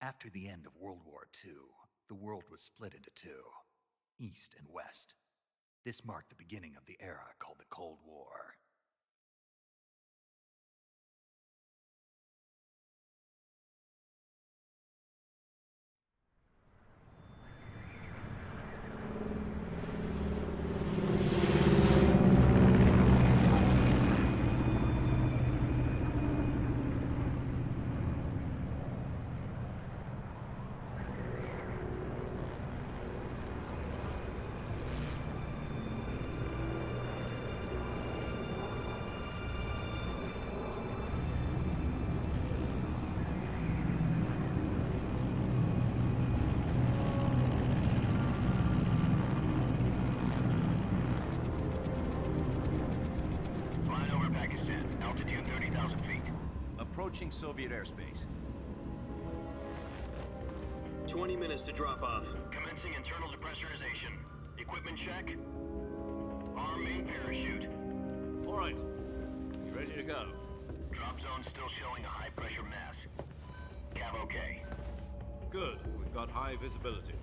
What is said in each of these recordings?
After the end of World War II, the world was split into two, East and West. This marked the beginning of the era called the Cold War. Altitude 30,000 feet. Approaching Soviet airspace. 20 minutes to drop off. Commencing internal depressurization. Equipment check. Arm main parachute. All right. You ready to go? Drop zone still showing a high pressure mass. Cav okay. Good. We've got high visibility.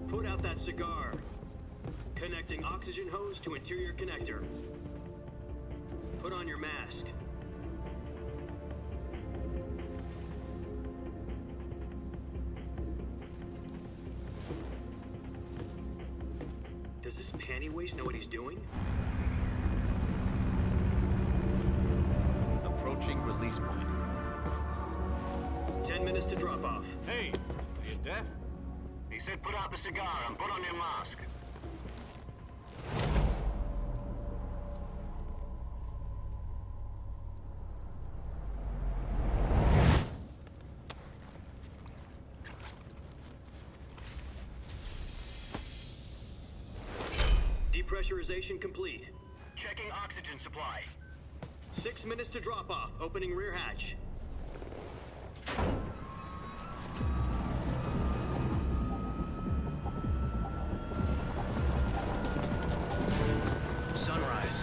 Put out that cigar. Connecting oxygen hose to interior connector. Put on your mask. Does this panty waste know what he's doing? Approaching release point. 10 minutes to drop off. Hey, are you deaf? He said put out the cigar and put on your mask. Depressurization complete. Checking oxygen supply. 6 minutes to drop off. Opening rear hatch. Sunrise.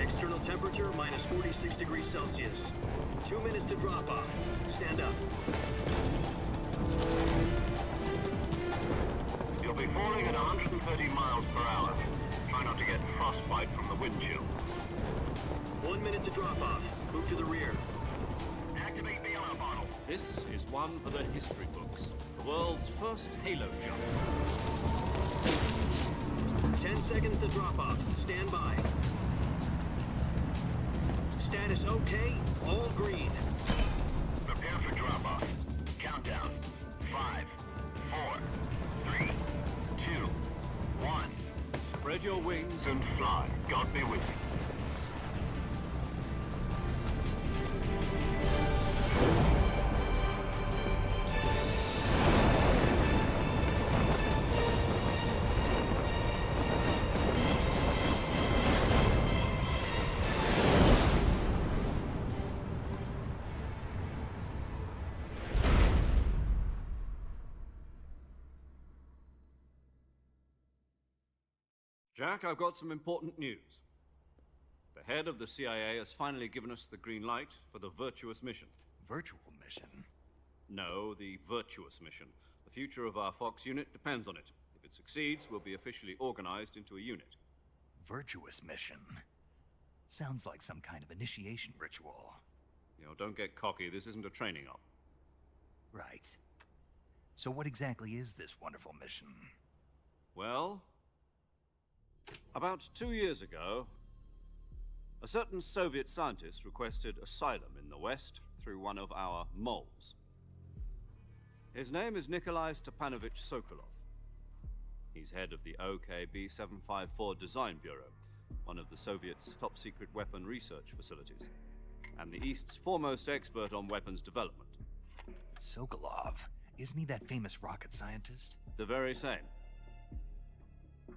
External temperature minus 46 degrees Celsius. 2 minutes to drop off. Stand up. You'll be falling at 130 miles per hour. Try not to get frostbite from the wind chill. 1 minute to drop off. Move to the rear. Activate the air bottle. This is one for the history books. The world's first halo jump. 10 seconds to drop off. Stand by. Status okay. All green. Prepare for drop-off. Countdown. 5, 4, 3, 2, 1. Spread your wings And fly. God be with you. Jack, I've got some important news. The head of the CIA has finally given us the green light for the virtuous mission. Virtual mission? No, the virtuous mission. The future of our Fox unit depends on it. If it succeeds, we'll be officially organized into a unit. Virtuous mission? Sounds like some kind of initiation ritual. You know, don't get cocky. This isn't a training op. Right. So what exactly is this wonderful mission? Well, about 2 years ago, a certain Soviet scientist requested asylum in the West through one of our moles. His name is Nikolai Stepanovich Sokolov. He's head of the OKB-754 Design Bureau, one of the Soviets' top-secret weapon research facilities, and the East's foremost expert on weapons development. Sokolov? Isn't he that famous rocket scientist? The very same.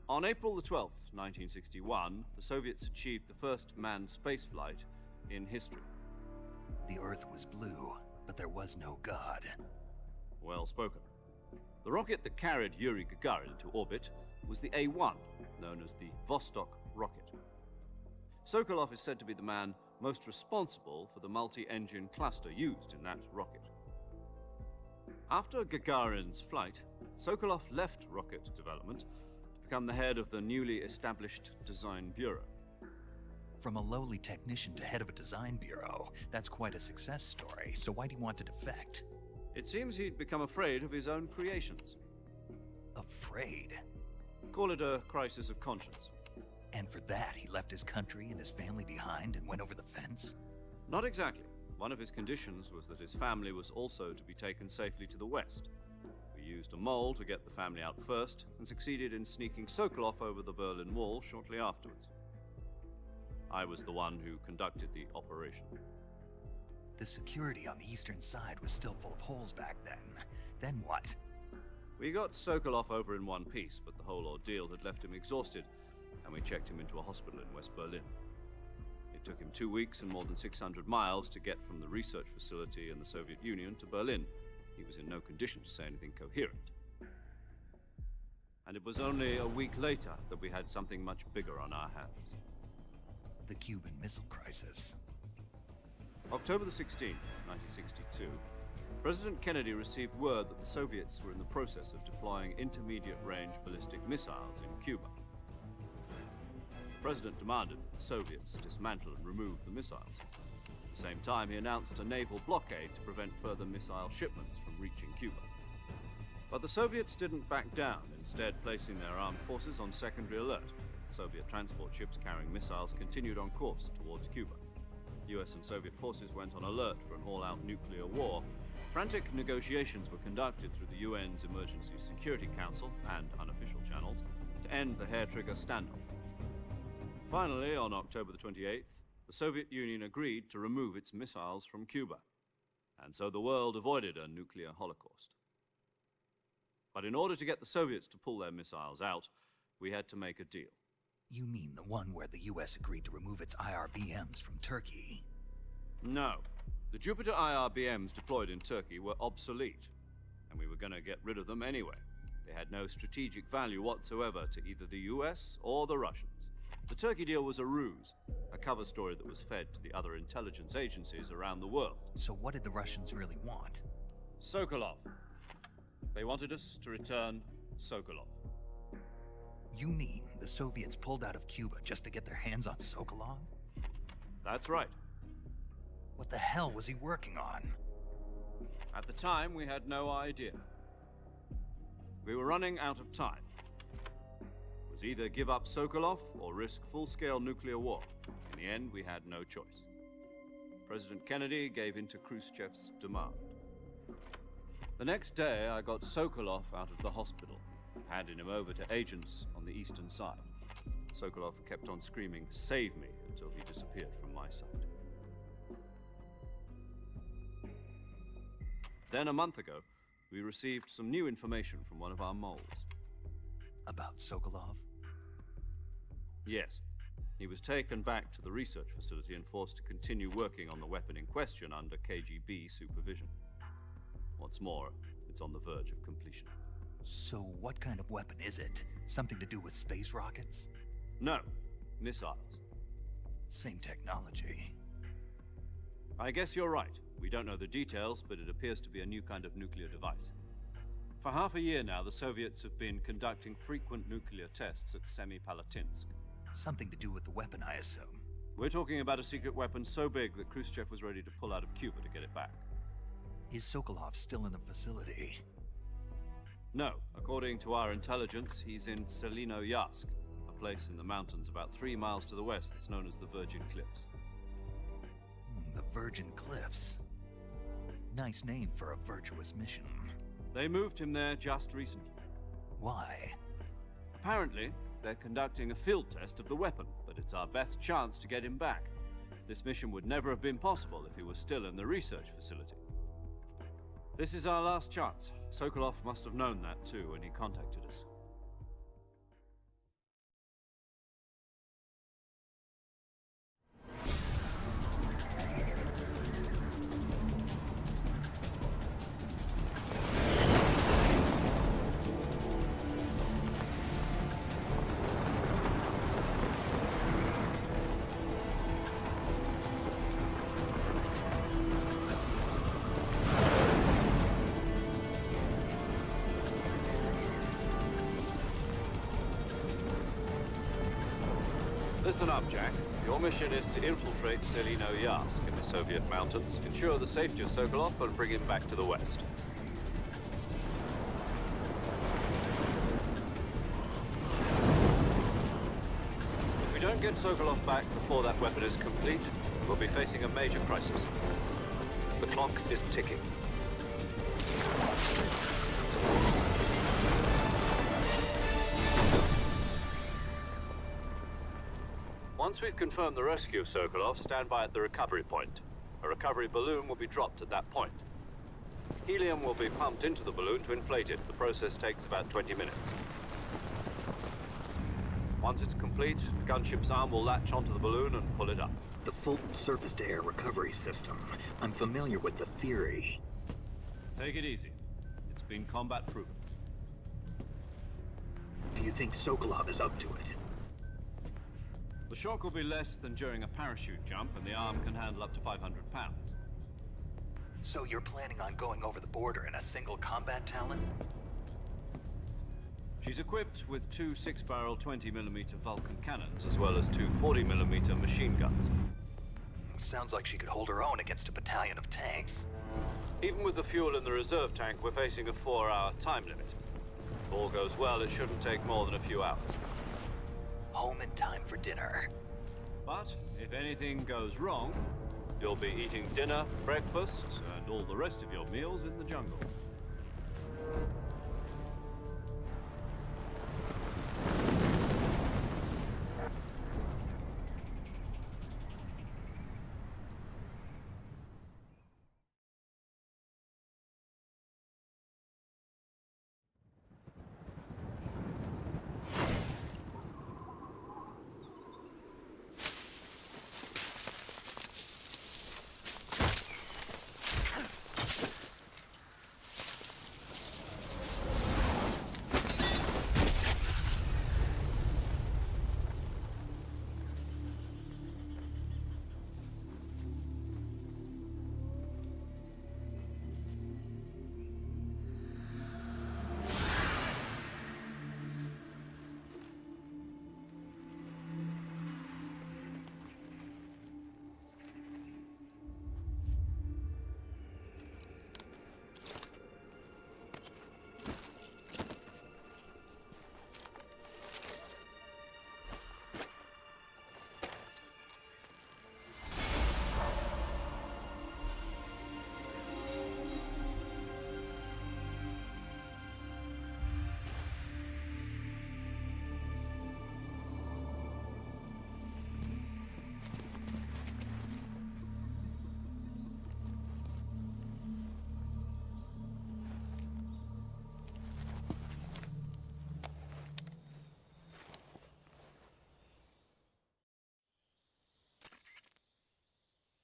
On April the 12th, 1961, the Soviets achieved the first manned spaceflight in history. The Earth was blue, but there was no God. Well spoken. The rocket that carried Yuri Gagarin into orbit was the A-1, known as the Vostok rocket. Sokolov is said to be the man most responsible for the multi-engine cluster used in that rocket. After Gagarin's flight, Sokolov left rocket development to become the head of the newly established Design Bureau. From a lowly technician to head of a design bureau, that's quite a success story, so why do you want to defect? It seems he'd become afraid of his own creations. Afraid? Call it a crisis of conscience. And for that, he left his country and his family behind and went over the fence? Not exactly. One of his conditions was that his family was also to be taken safely to the west. We used a mole to get the family out first and succeeded in sneaking Sokolov over the Berlin Wall shortly afterwards. I was the one who conducted the operation. The security on the eastern side was still full of holes back then. Then what? We got Sokolov over in one piece, but the whole ordeal had left him exhausted, and we checked him into a hospital in West Berlin. It took him 2 weeks and more than 600 miles to get from the research facility in the Soviet Union to Berlin. He was in no condition to say anything coherent. And it was only a week later that we had something much bigger on our hands. The Cuban Missile Crisis. October the 16th, 1962, President Kennedy received word that the Soviets were in the process of deploying intermediate-range ballistic missiles in Cuba. The President demanded that the Soviets dismantle and remove the missiles. At the same time, he announced a naval blockade to prevent further missile shipments from reaching Cuba. But the Soviets didn't back down, instead placing their armed forces on secondary alert. Soviet transport ships carrying missiles continued on course towards Cuba. US and Soviet forces went on alert for an all-out nuclear war. Frantic negotiations were conducted through the UN's Emergency Security Council and unofficial channels to end the hair-trigger standoff. Finally, on October the 28th, the Soviet Union agreed to remove its missiles from Cuba, and so the world avoided a nuclear holocaust. But in order to get the Soviets to pull their missiles out, we had to make a deal. You mean the one where the US agreed to remove its IRBMs from Turkey? No. The Jupiter IRBMs deployed in Turkey were obsolete, and we were going to get rid of them anyway. They had no strategic value whatsoever to either the US or the Russians. The Turkey deal was a ruse, a cover story that was fed to the other intelligence agencies around the world. So what did the Russians really want? Sokolov. They wanted us to return Sokolov. You mean the Soviets pulled out of Cuba just to get their hands on Sokolov? That's right. What the hell was he working on? At the time, we had no idea. We were running out of time. It was either give up Sokolov or risk full-scale nuclear war. In the end, we had no choice. President Kennedy gave in to Khrushchev's demand. The next day, I got Sokolov out of the hospital, handing him over to agents on the eastern side. Sokolov kept on screaming, "Save me," until he disappeared from my sight. Then a month ago, we received some new information from one of our moles. About Sokolov? Yes. He was taken back to the research facility and forced to continue working on the weapon in question under KGB supervision. What's more, it's on the verge of completion. So what kind of weapon is it? Something to do with space rockets? No, missiles. Same technology. I guess you're right. We don't know the details, but it appears to be a new kind of nuclear device. For half a year now, the Soviets have been conducting frequent nuclear tests at Semipalatinsk. Something to do with the weapon, I assume. We're talking about a secret weapon so big that Khrushchev was ready to pull out of Cuba to get it back. Is Sokolov still in the facility? No. According to our intelligence, he's in Selino-Yarsk, a place in the mountains about 3 miles to the west that's known as the Virgin Cliffs. The Virgin Cliffs. Nice name for a virtuous mission. They moved him there just recently. Why? Apparently, they're conducting a field test of the weapon, but it's our best chance to get him back. This mission would never have been possible if he was still in the research facility. This is our last chance. Sokolov must have known that too when he contacted us. Listen up, Jack. Your mission is to infiltrate Selino Yask in the Soviet mountains, ensure the safety of Sokolov, and bring him back to the West. If we don't get Sokolov back before that weapon is complete, we'll be facing a major crisis. The clock is ticking. Once we've confirmed the rescue of Sokolov, stand by at the recovery point. A recovery balloon will be dropped at that point. Helium will be pumped into the balloon to inflate it. The process takes about 20 minutes. Once it's complete, the gunship's arm will latch onto the balloon and pull it up. The Fulton surface-to-air recovery system. I'm familiar with the theory. Take it easy. It's been combat-proven. Do you think Sokolov is up to it? The shock will be less than during a parachute jump, and the arm can handle up to 500 pounds. So you're planning on going over the border in a single combat Talon? She's equipped with two 6-barrel 20mm Vulcan cannons, as well as two 40mm machine guns. Sounds like she could hold her own against a battalion of tanks. Even with the fuel in the reserve tank, we're facing a 4-hour time limit. If all goes well, it shouldn't take more than a few hours. Home in time for dinner. But if anything goes wrong, you'll be eating dinner, breakfast, and all the rest of your meals in the jungle.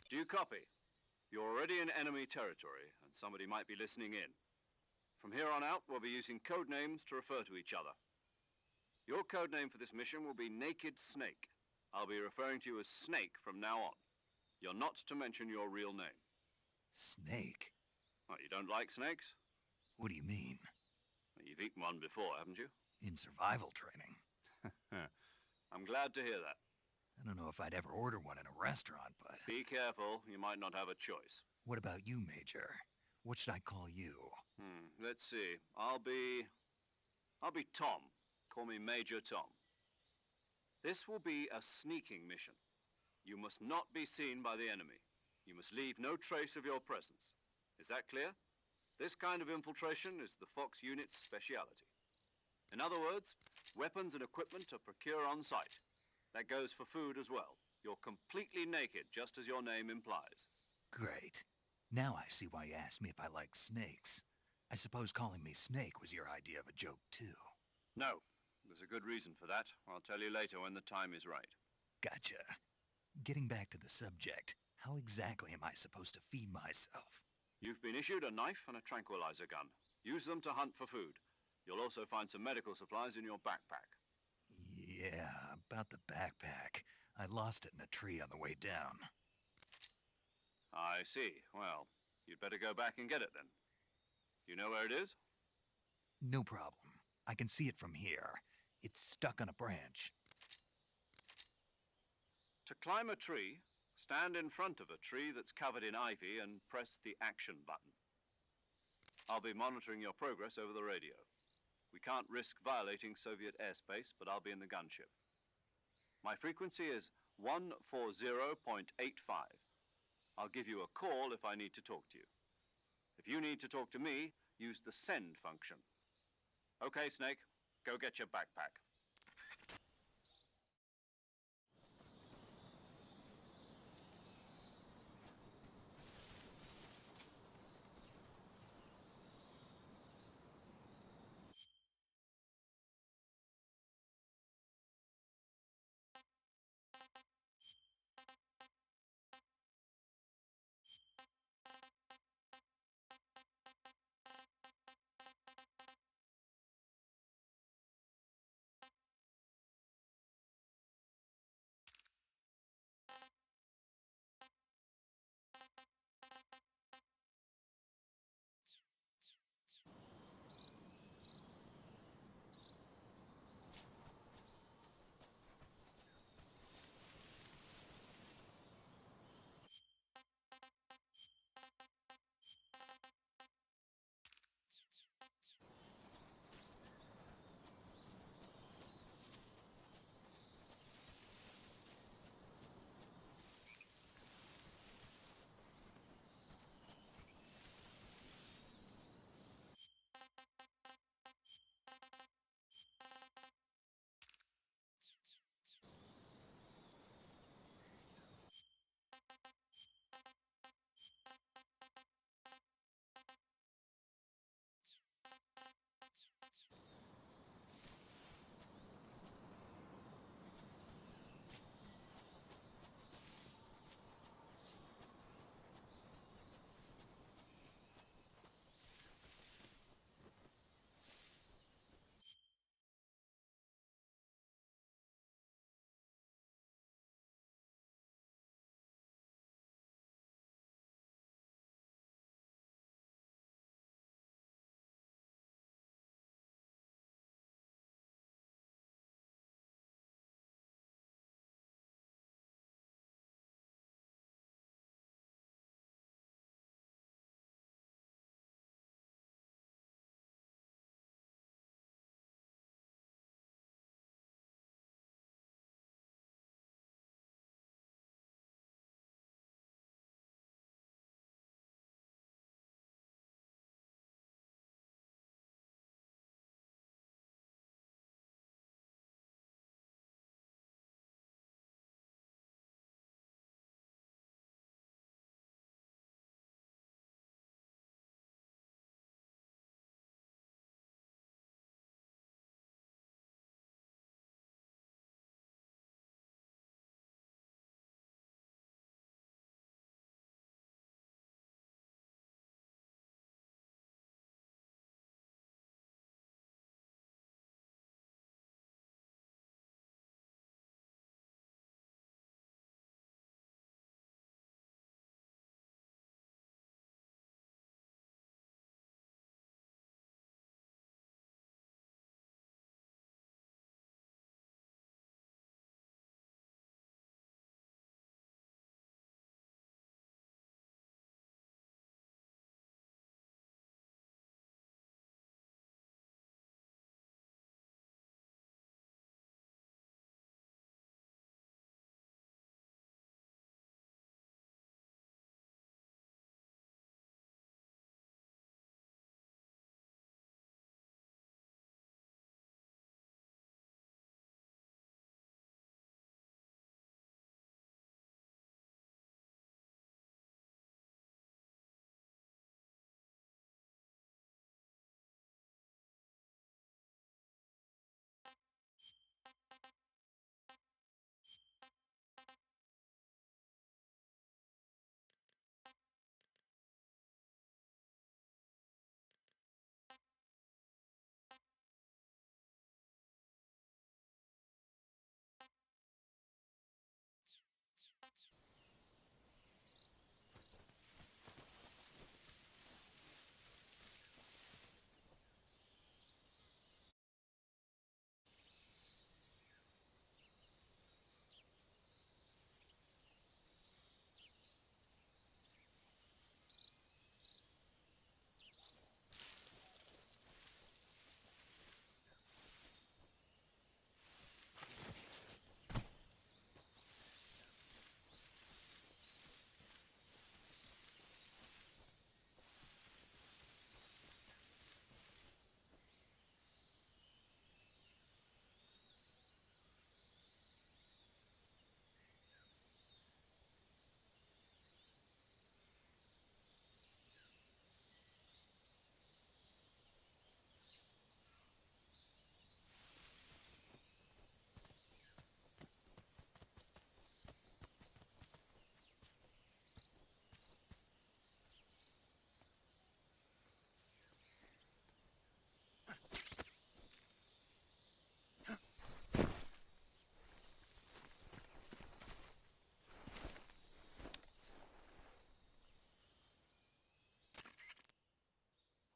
Do you copy? You're already in enemy territory, and somebody might be listening in. From here on out, we'll be using code names to refer to each other. Your code name for this mission will be Naked Snake. I'll be referring to you as Snake from now on. You're not to mention your real name. Snake? What, you don't like snakes? What do you mean? Well, you've eaten one before, haven't you? In survival training. I'm glad to hear that. I don't know if I'd ever order one in a restaurant, but... Be careful, you might not have a choice. What about you, Major? What should I call you? Let's see. I'll be Tom. Call me Major Tom. This will be a sneaking mission. You must not be seen by the enemy. You must leave no trace of your presence. Is that clear? This kind of infiltration is the Fox unit's speciality. In other words, weapons and equipment are procured on site. That goes for food as well. You're completely naked, just as your name implies. Great. Now I see why you asked me if I like snakes. I suppose calling me Snake was your idea of a joke, too. No. There's a good reason for that. I'll tell you later when the time is right. Gotcha. Getting back to the subject, how exactly am I supposed to feed myself? You've been issued a knife and a tranquilizer gun. Use them to hunt for food. You'll also find some medical supplies in your backpack. Yeah, about the backpack. I lost it in a tree on the way down. I see. Well, you'd better go back and get it then. You know where it is? No problem. I can see it from here. It's stuck on a branch. To climb a tree, stand in front of a tree that's covered in ivy and press the action button. I'll be monitoring your progress over the radio. We can't risk violating Soviet airspace, but I'll be in the gunship. My frequency is 140.85. I'll give you a call if I need to talk to you. If you need to talk to me, use the send function. Okay, Snake, go get your backpack.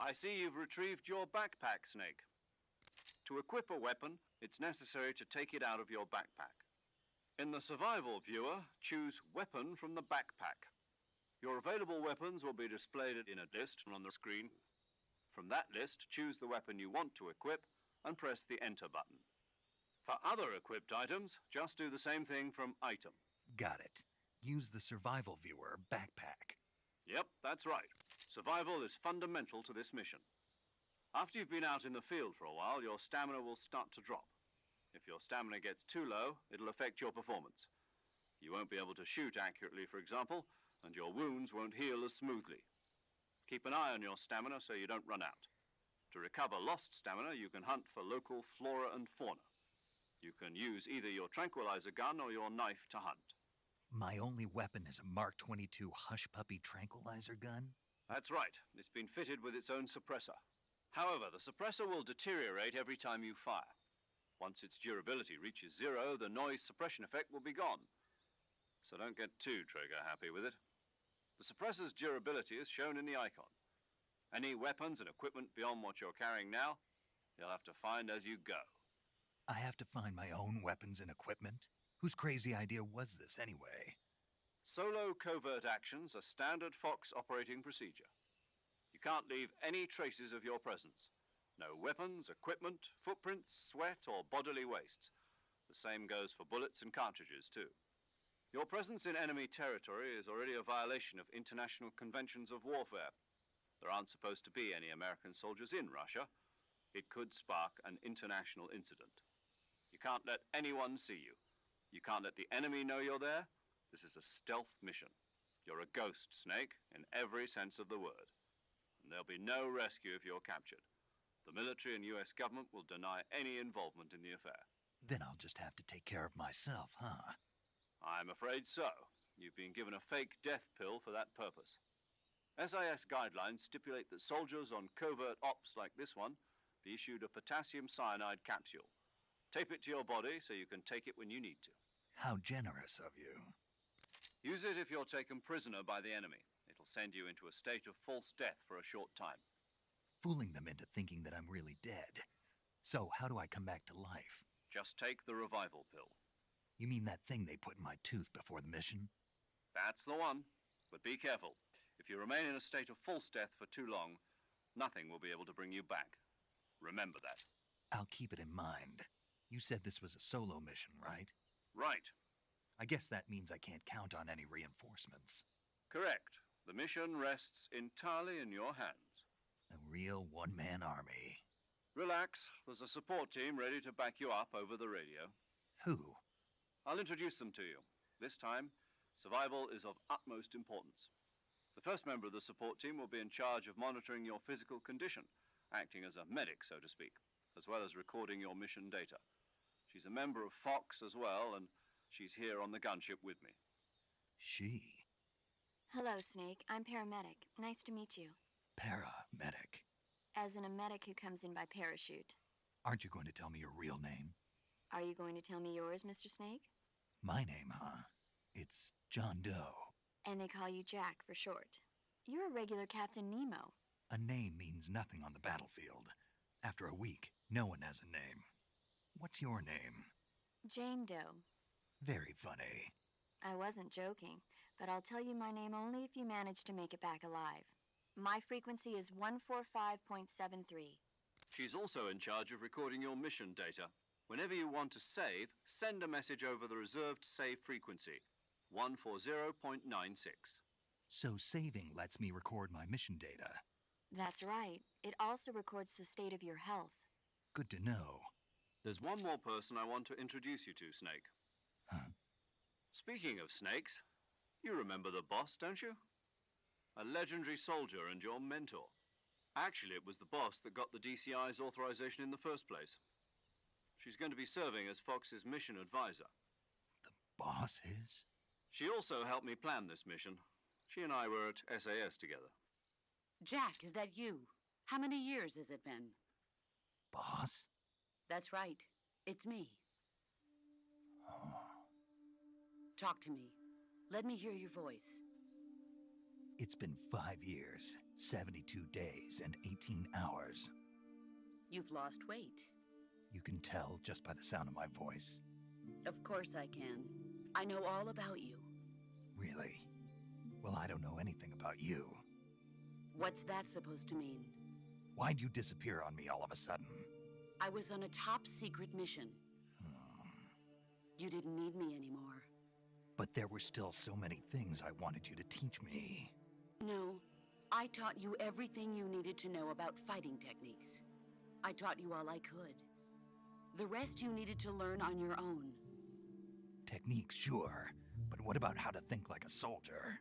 I see you've retrieved your backpack, Snake. To equip a weapon, it's necessary to take it out of your backpack. In the survival viewer, choose Weapon from the backpack. Your available weapons will be displayed in a list on the screen. From that list, choose the weapon you want to equip and press the Enter button. For other equipped items, just do the same thing from Item. Got it. Use the survival viewer backpack. Yep, that's right. Survival is fundamental to this mission. After you've been out in the field for a while, your stamina will start to drop. If your stamina gets too low, it'll affect your performance. You won't be able to shoot accurately, for example, and your wounds won't heal as smoothly. Keep an eye on your stamina so you don't run out. To recover lost stamina, you can hunt for local flora and fauna. You can use either your tranquilizer gun or your knife to hunt. My only weapon is a Mark 22 Hush Puppy tranquilizer gun? That's right. It's been fitted with its own suppressor. However, the suppressor will deteriorate every time you fire. Once its durability reaches 0, the noise suppression effect will be gone. So don't get too trigger happy with it. The suppressor's durability is shown in the icon. Any weapons and equipment beyond what you're carrying now, you'll have to find as you go. I have to find my own weapons and equipment? Whose crazy idea was this anyway? Solo covert actions are standard Fox operating procedure. You can't leave any traces of your presence. No weapons, equipment, footprints, sweat, or bodily wastes. The same goes for bullets and cartridges, too. Your presence in enemy territory is already a violation of international conventions of warfare. There aren't supposed to be any American soldiers in Russia. It could spark an international incident. You can't let anyone see you. You can't let the enemy know you're there. This is a stealth mission. You're a ghost, Snake, in every sense of the word. And there'll be no rescue if you're captured. The military and US government will deny any involvement in the affair. Then I'll just have to take care of myself, huh? I'm afraid so. You've been given a fake death pill for that purpose. SIS guidelines stipulate that soldiers on covert ops like this one be issued a potassium cyanide capsule. Tape it to your body so you can take it when you need to. How generous of you. Use it if you're taken prisoner by the enemy. It'll send you into a state of false death for a short time. Fooling them into thinking that I'm really dead. So, how do I come back to life? Just take the revival pill. You mean that thing they put in my tooth before the mission? That's the one. But be careful. If you remain in a state of false death for too long, nothing will be able to bring you back. Remember that. I'll keep it in mind. You said this was a solo mission, right? Right. I guess that means I can't count on any reinforcements. Correct. The mission rests entirely in your hands. A real one-man army. Relax. There's a support team ready to back you up over the radio. Who? I'll introduce them to you. This time, survival is of utmost importance. The first member of the support team will be in charge of monitoring your physical condition, acting as a medic, so to speak, as well as recording your mission data. She's a member of Fox as well, and she's here on the gunship with me. She? Hello, Snake. I'm paramedic. Nice to meet you. Paramedic. As in a medic who comes in by parachute. Aren't you going to tell me your real name? Are you going to tell me yours, Mr. Snake? My name, huh? It's John Doe. And they call you Jack for short. You're a regular Captain Nemo. A name means nothing on the battlefield. After a week, no one has a name. What's your name? Jane Doe. Very funny. I wasn't joking, but I'll tell you my name only if you manage to make it back alive. My frequency is 145.73. She's also in charge of recording your mission data. Whenever you want to save, send a message over the reserved save frequency, 140.96. So saving lets me record my mission data. That's right. It also records the state of your health. Good to know. There's one more person I want to introduce you to, Snake. Huh? Speaking of snakes, you remember the boss, don't you? A legendary soldier and your mentor. Actually, it was the boss that got the DCI's authorization in the first place. She's going to be serving as Fox's mission advisor. The boss is? She also helped me plan this mission. She and I were at SAS together. Jack, is that you? How many years has it been? Boss? That's right. It's me. Oh. Talk to me. Let me hear your voice. It's been 5 years, 72 days, and 18 hours. You've lost weight. You can tell just by the sound of my voice. Of course I can. I know all about you. Really? Well, I don't know anything about you. What's that supposed to mean? Why'd you disappear on me all of a sudden? I was on a top-secret mission. You didn't need me anymore. But there were still so many things I wanted you to teach me. No, I taught you everything you needed to know about fighting techniques. I taught you all I could. The rest you needed to learn on your own. Techniques, sure. But what about how to think like a soldier?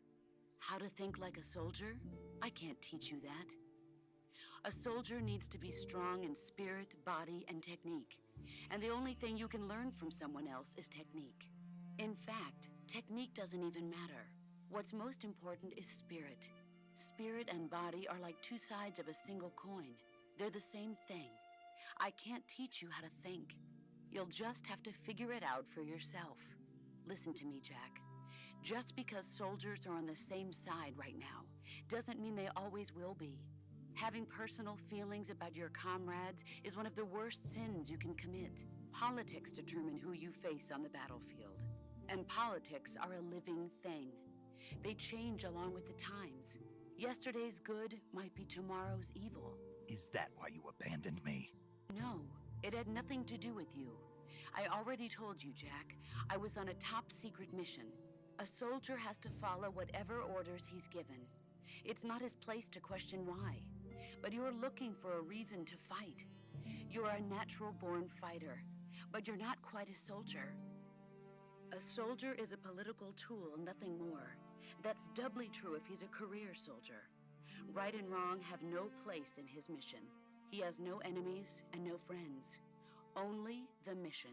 How to think like a soldier? I can't teach you that. A soldier needs to be strong in spirit, body, and technique. And the only thing you can learn from someone else is technique. In fact, technique doesn't even matter. What's most important is spirit. Spirit and body are like two sides of a single coin. They're the same thing. I can't teach you how to think. You'll just have to figure it out for yourself. Listen to me, Jack. Just because soldiers are on the same side right now doesn't mean they always will be. Having personal feelings about your comrades is one of the worst sins you can commit. Politics determine who you face on the battlefield. And politics are a living thing. They change along with the times. Yesterday's good might be tomorrow's evil. Is that why you abandoned me? No, it had nothing to do with you. I already told you, Jack. I was on a top-secret mission. A soldier has to follow whatever orders he's given. It's not his place to question why. But you're looking for a reason to fight. You're a natural-born fighter, but you're not quite a soldier. A soldier is a political tool, nothing more. That's doubly true if he's a career soldier. Right and wrong have no place in his mission. He has no enemies and no friends. Only the mission.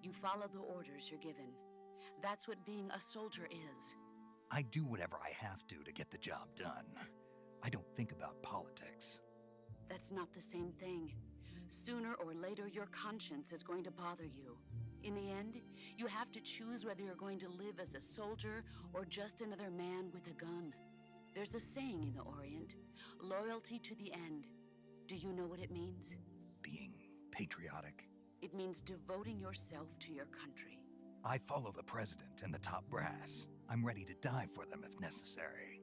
You follow the orders you're given. That's what being a soldier is. I do whatever I have to get the job done. I don't think about politics. That's not the same thing. Sooner or later, your conscience is going to bother you. In the end, you have to choose whether you're going to live as a soldier or just another man with a gun. There's a saying in the Orient, loyalty to the end. Do you know what it means? Being patriotic. It means devoting yourself to your country. I follow the president and the top brass. I'm ready to die for them if necessary.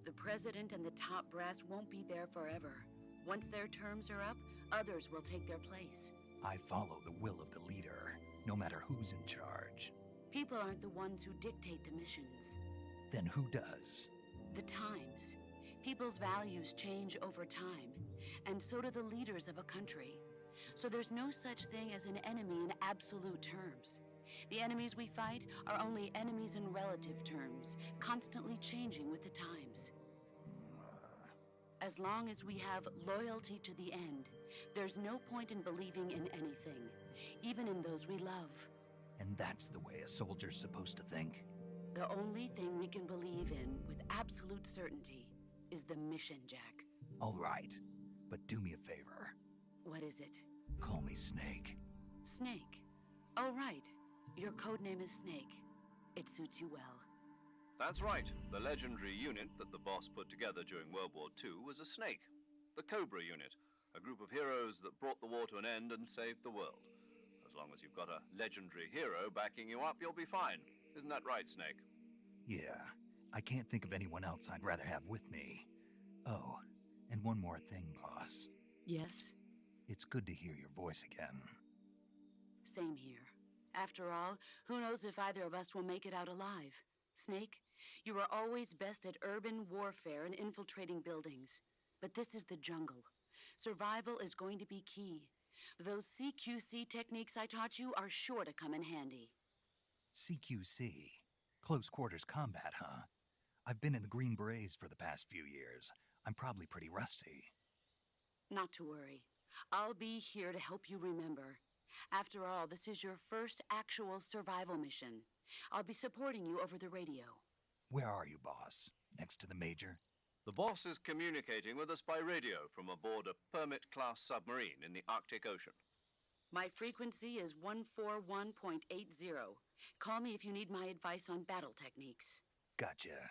The president and the top brass won't be there forever. Once their terms are up, others will take their place. I follow the will of the leader, no matter who's in charge. People aren't the ones who dictate the missions. Then who does? The times. People's values change over time, and so do the leaders of a country. So there's no such thing as an enemy in absolute terms. The enemies we fight are only enemies in relative terms, constantly changing with the times. As long as we have loyalty to the end, there's no point in believing in anything, even in those we love. And that's the way a soldier's supposed to think? The only thing we can believe in with absolute certainty is the mission, Jack. All right, but do me a favor. What is it? Call me Snake. Snake. Oh, right. Your code name is Snake. It suits you well. That's right. The legendary unit that the boss put together during World War II was a snake. The Cobra unit, a group of heroes that brought the war to an end and saved the world. As long as you've got a legendary hero backing you up, you'll be fine. Isn't that right, Snake? Yeah, I can't think of anyone else I'd rather have with me. Oh, and one more thing, boss. Yes? It's good to hear your voice again. Same here. After all, who knows if either of us will make it out alive? Snake, you are always best at urban warfare and infiltrating buildings. But this is the jungle. Survival is going to be key. Those CQC techniques I taught you are sure to come in handy. CQC? Close quarters combat, huh? I've been in the Green Berets for the past few years. I'm probably pretty rusty. Not to worry. I'll be here to help you remember. After all, this is your first actual survival mission. I'll be supporting you over the radio. Where are you, boss? Next to the major? The boss is communicating with us by radio from aboard a Permit-class submarine in the Arctic Ocean. My frequency is 141.80. Call me if you need my advice on battle techniques. Gotcha.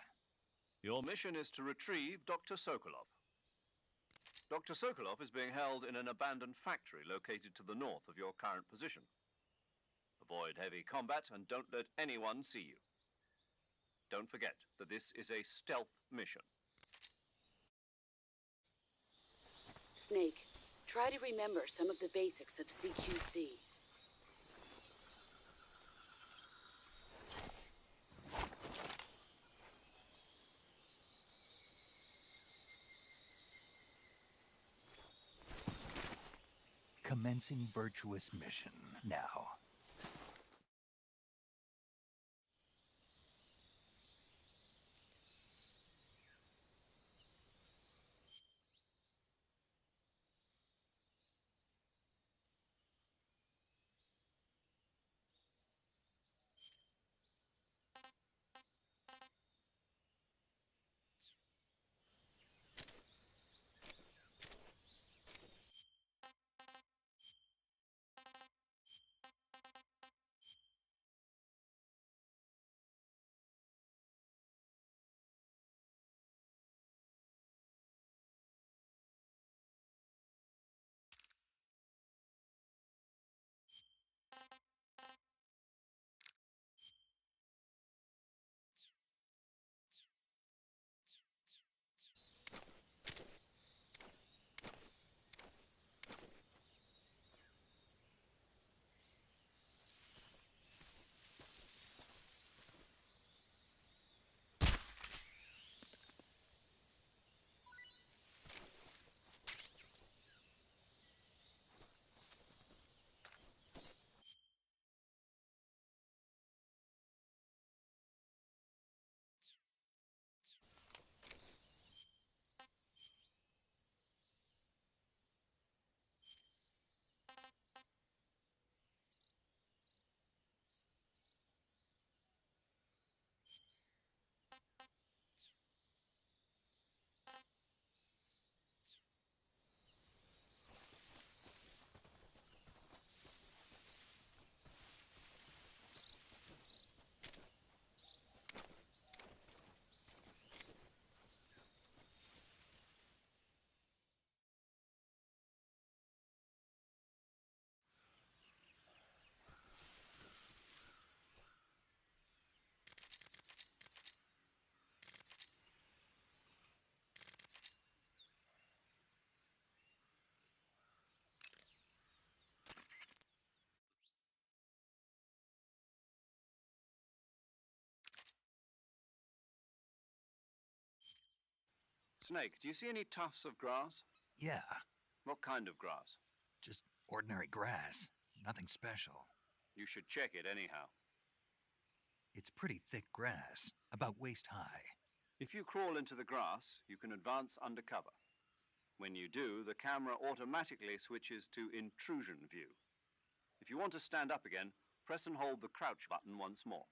Your mission is to retrieve Dr. Sokolov. Dr. Sokolov is being held in an abandoned factory located to the north of your current position. Avoid heavy combat and don't let anyone see you. Don't forget that this is a stealth mission. Snake, try to remember some of the basics of CQC. Commencing virtuous mission now. Snake, do you see any tufts of grass? Yeah, What kind of grass? just ordinary grass. Nothing special. You should check it anyhow. It's pretty thick grass, about waist high. If you crawl into the grass, you can advance undercover. When you do, the camera automatically switches to intrusion view. If you want to stand up again, press and hold the crouch button once more.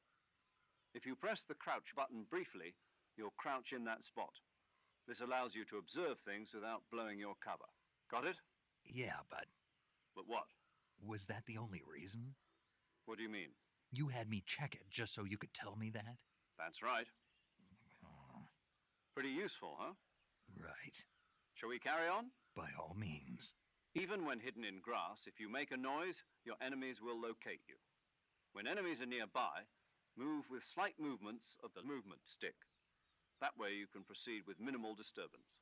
If you press the crouch button briefly, you'll crouch in that spot. This allows you to observe things without blowing your cover. Got it? Yeah, but But what? was that the only reason? What do you mean? You had me check it just so you could tell me that? That's right. Oh, Pretty useful, huh? right. Shall we carry on? By all means. Even when hidden in grass, if you make a noise, your enemies will locate you. When enemies are nearby, move with slight movements of the movement stick. That way you can proceed with minimal disturbance.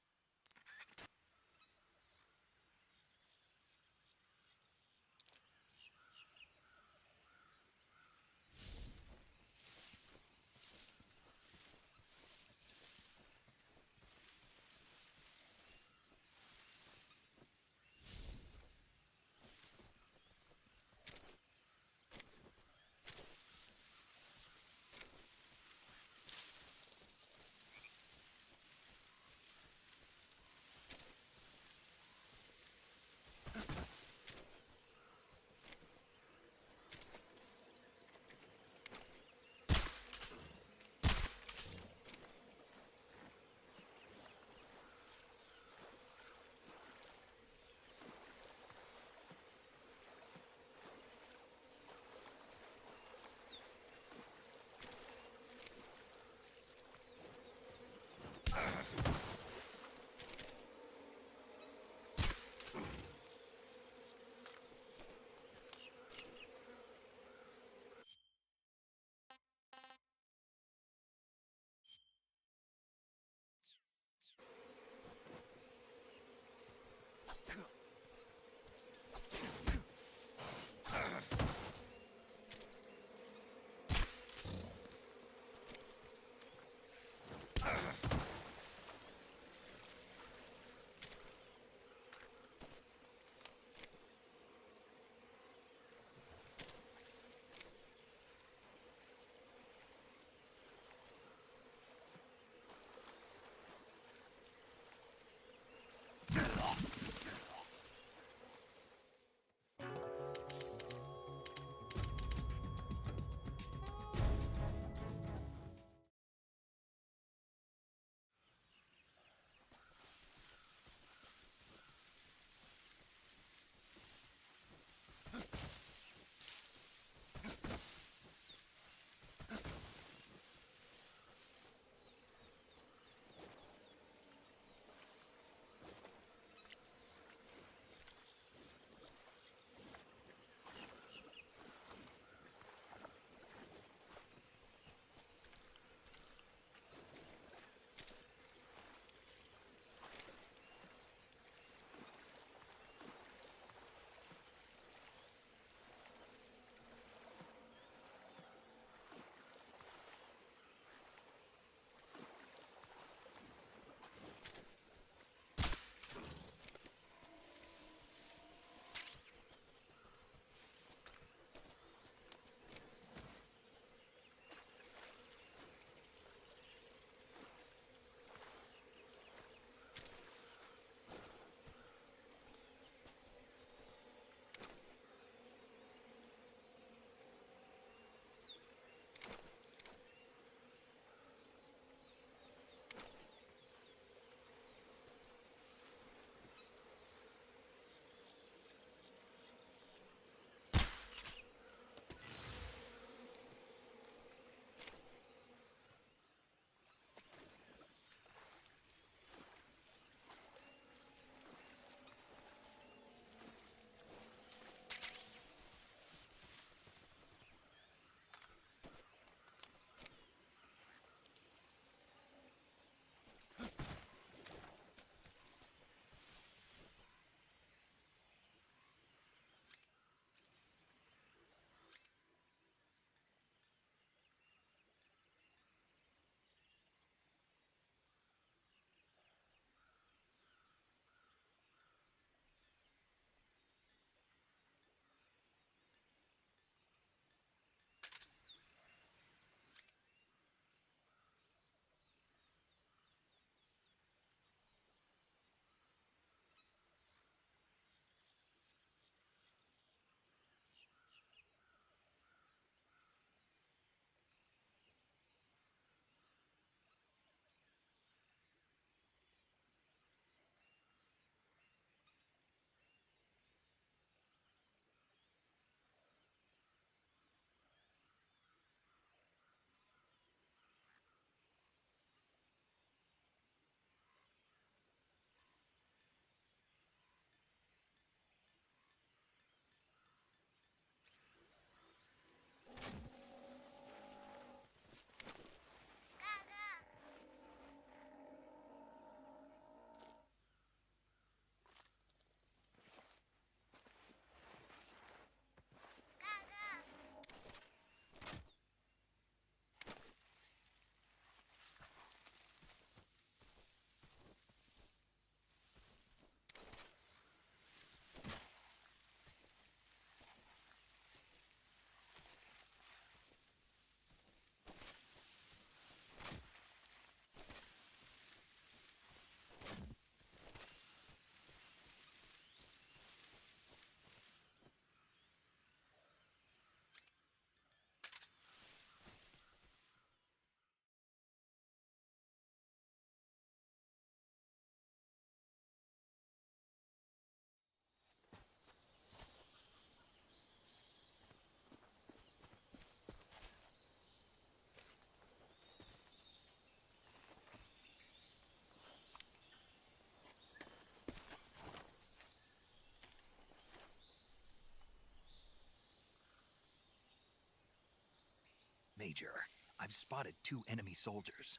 Major. I've spotted 2 enemy soldiers.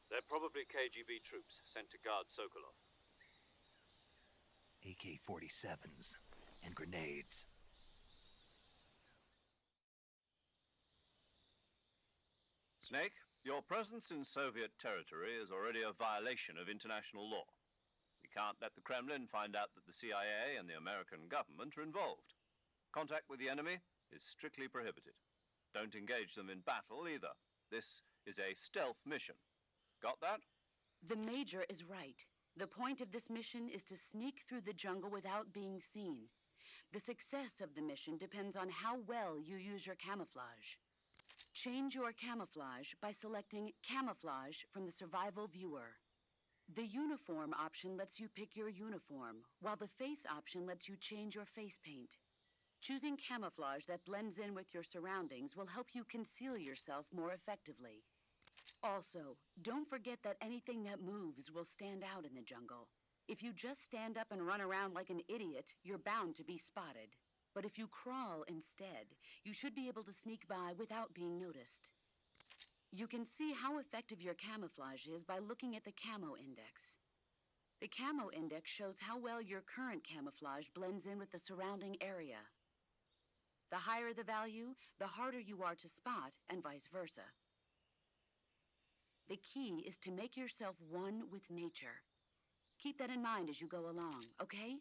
They're probably KGB troops sent to guard Sokolov. AK-47s and grenades. Snake, your presence in Soviet territory is already a violation of international law. We can't let the Kremlin find out that the CIA and the American government are involved. Contact with the enemy is strictly prohibited. Don't engage them in battle either. This is a stealth mission. Got that? The Major is right. The point of this mission is to sneak through the jungle without being seen. The success of the mission depends on how well you use your camouflage. Change your camouflage by selecting Camouflage from the Survival Viewer. The Uniform option lets you pick your uniform, while the Face option lets you change your face paint. Choosing camouflage that blends in with your surroundings will help you conceal yourself more effectively. Also, don't forget that anything that moves will stand out in the jungle. If you just stand up and run around like an idiot, you're bound to be spotted. But if you crawl instead, you should be able to sneak by without being noticed. You can see how effective your camouflage is by looking at the Camo Index. The Camo Index shows how well your current camouflage blends in with the surrounding area. The higher the value, the harder you are to spot, and vice versa. The key is to make yourself one with nature. Keep that in mind as you go along, okay?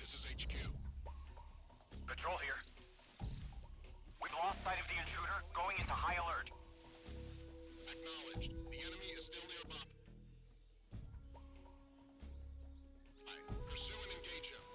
This is HQ. Patrol here. We've lost sight of the intruder, going into high alert. Acknowledged. The enemy is still nearby. Pursue and engage him.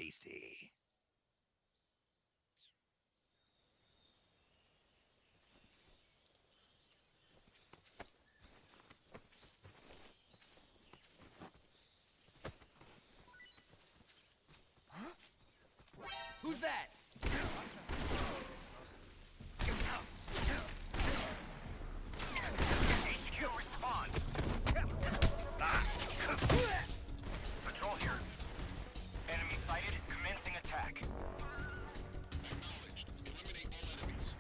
tasty. Who's that? HQ, respond. Patrol here. Enemy sighted, commencing attack. Acknowledged. Eliminate all enemies.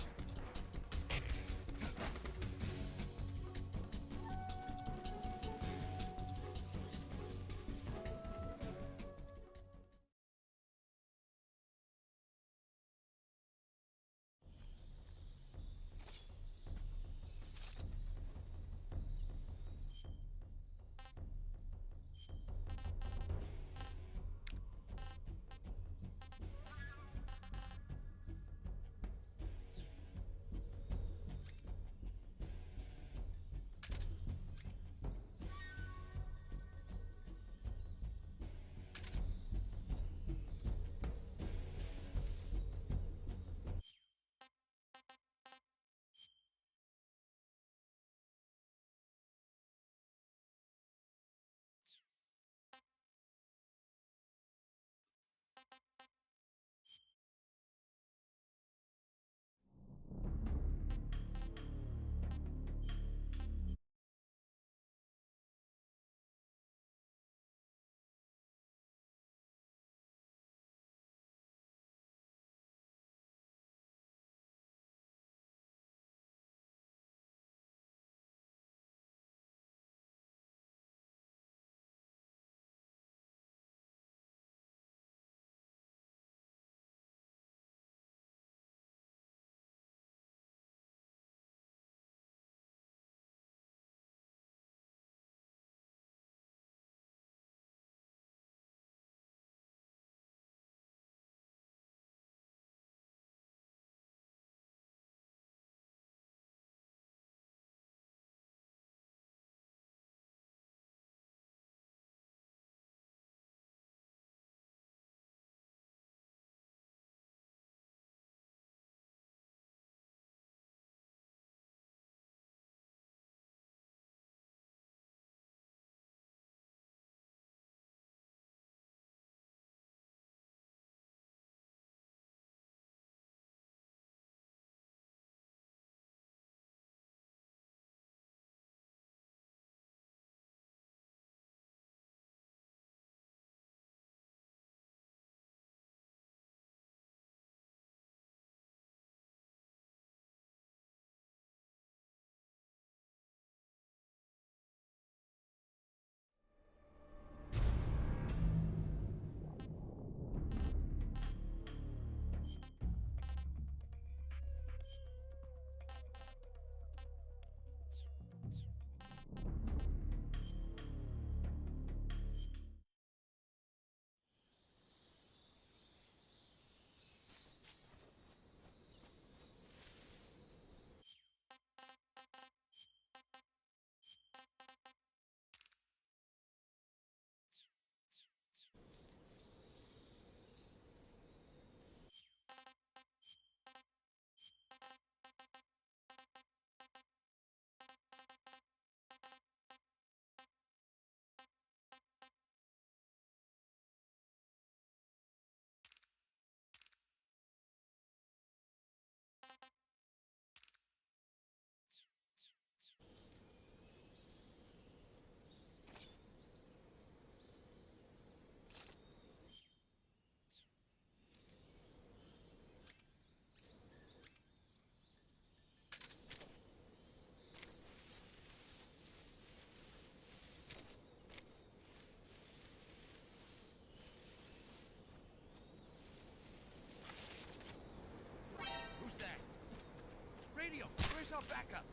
Radio, where's our backup?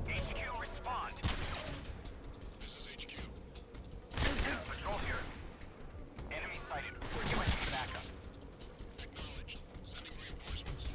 HQ, respond. This is HQ. Patrol here. Enemy sighted. Requesting backup. Acknowledged. Sending reinforcements.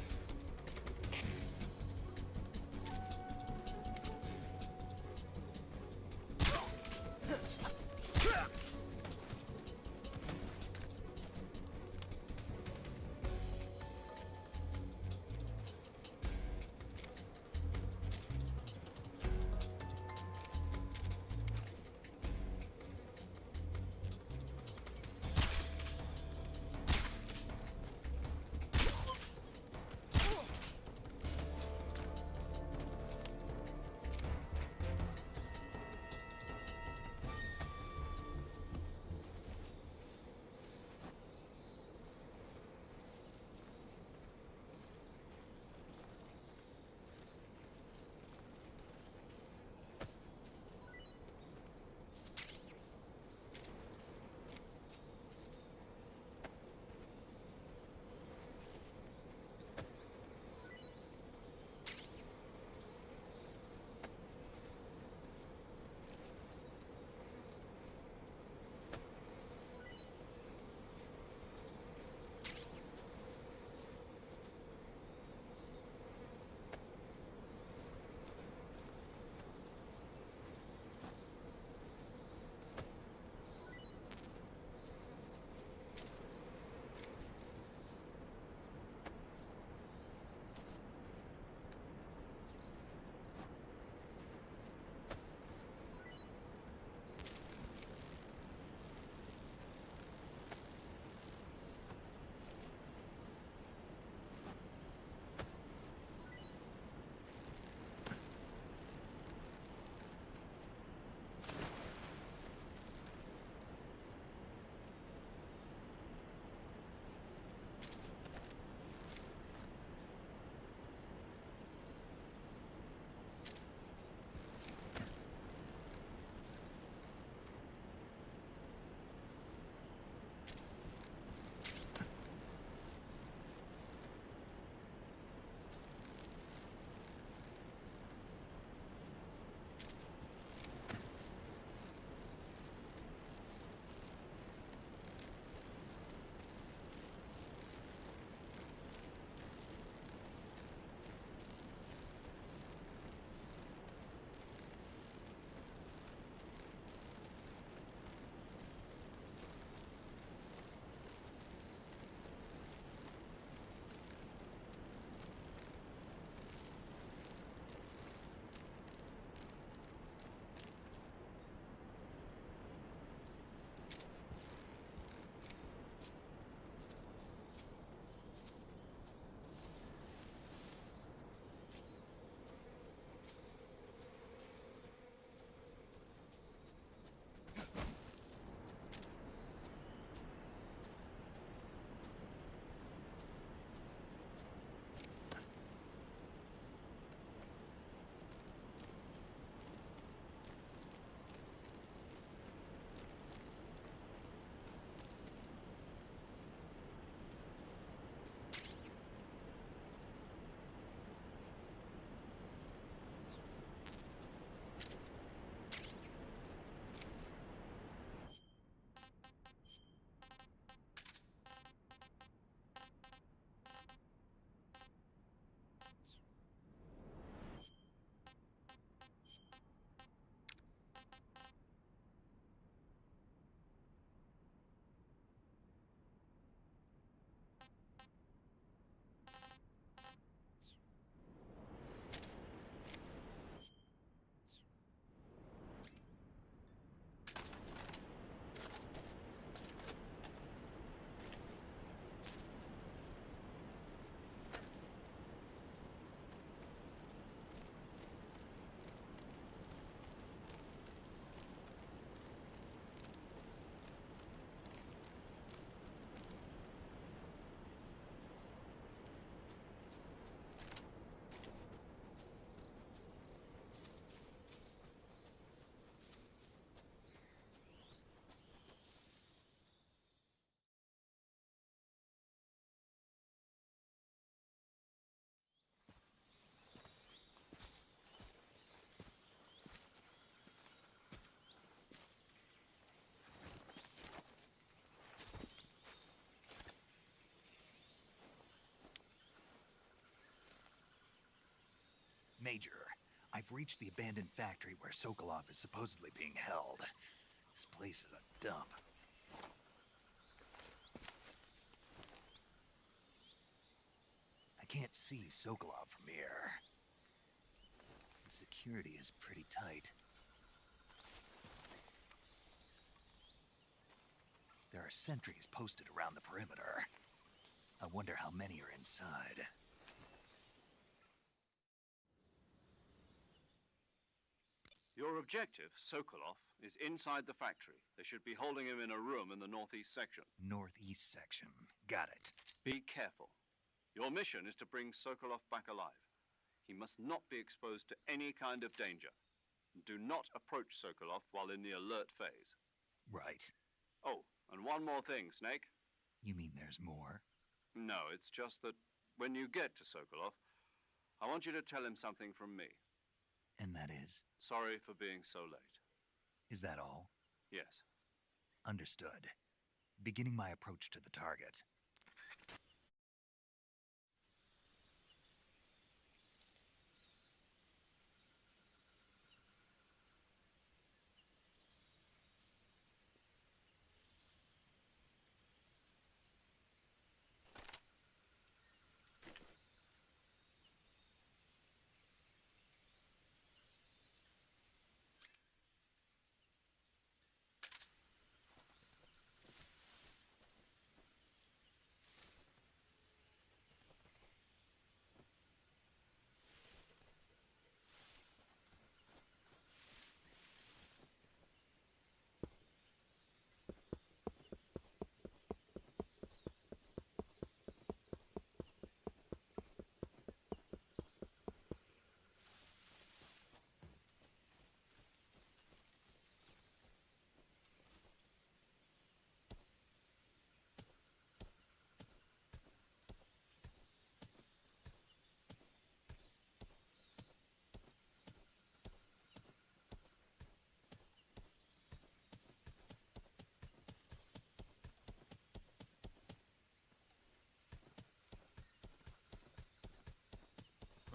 Major, I've reached the abandoned factory where Sokolov is supposedly being held. This place is a dump. I can't see Sokolov from here. The security is pretty tight. There are sentries posted around the perimeter. I wonder how many are inside. Your objective, Sokolov, is inside the factory. They should be holding him in a room in the northeast section. Northeast section. Got it. Be careful. Your mission is to bring Sokolov back alive. He must not be exposed to any kind of danger. Do not approach Sokolov while in the alert phase. Right. Oh, and one more thing, Snake. You mean there's more? No, it's just that when you get to Sokolov, I want you to tell him something from me. And that is? Sorry for being so late. Is that all? Yes. Understood. Beginning my approach to the target.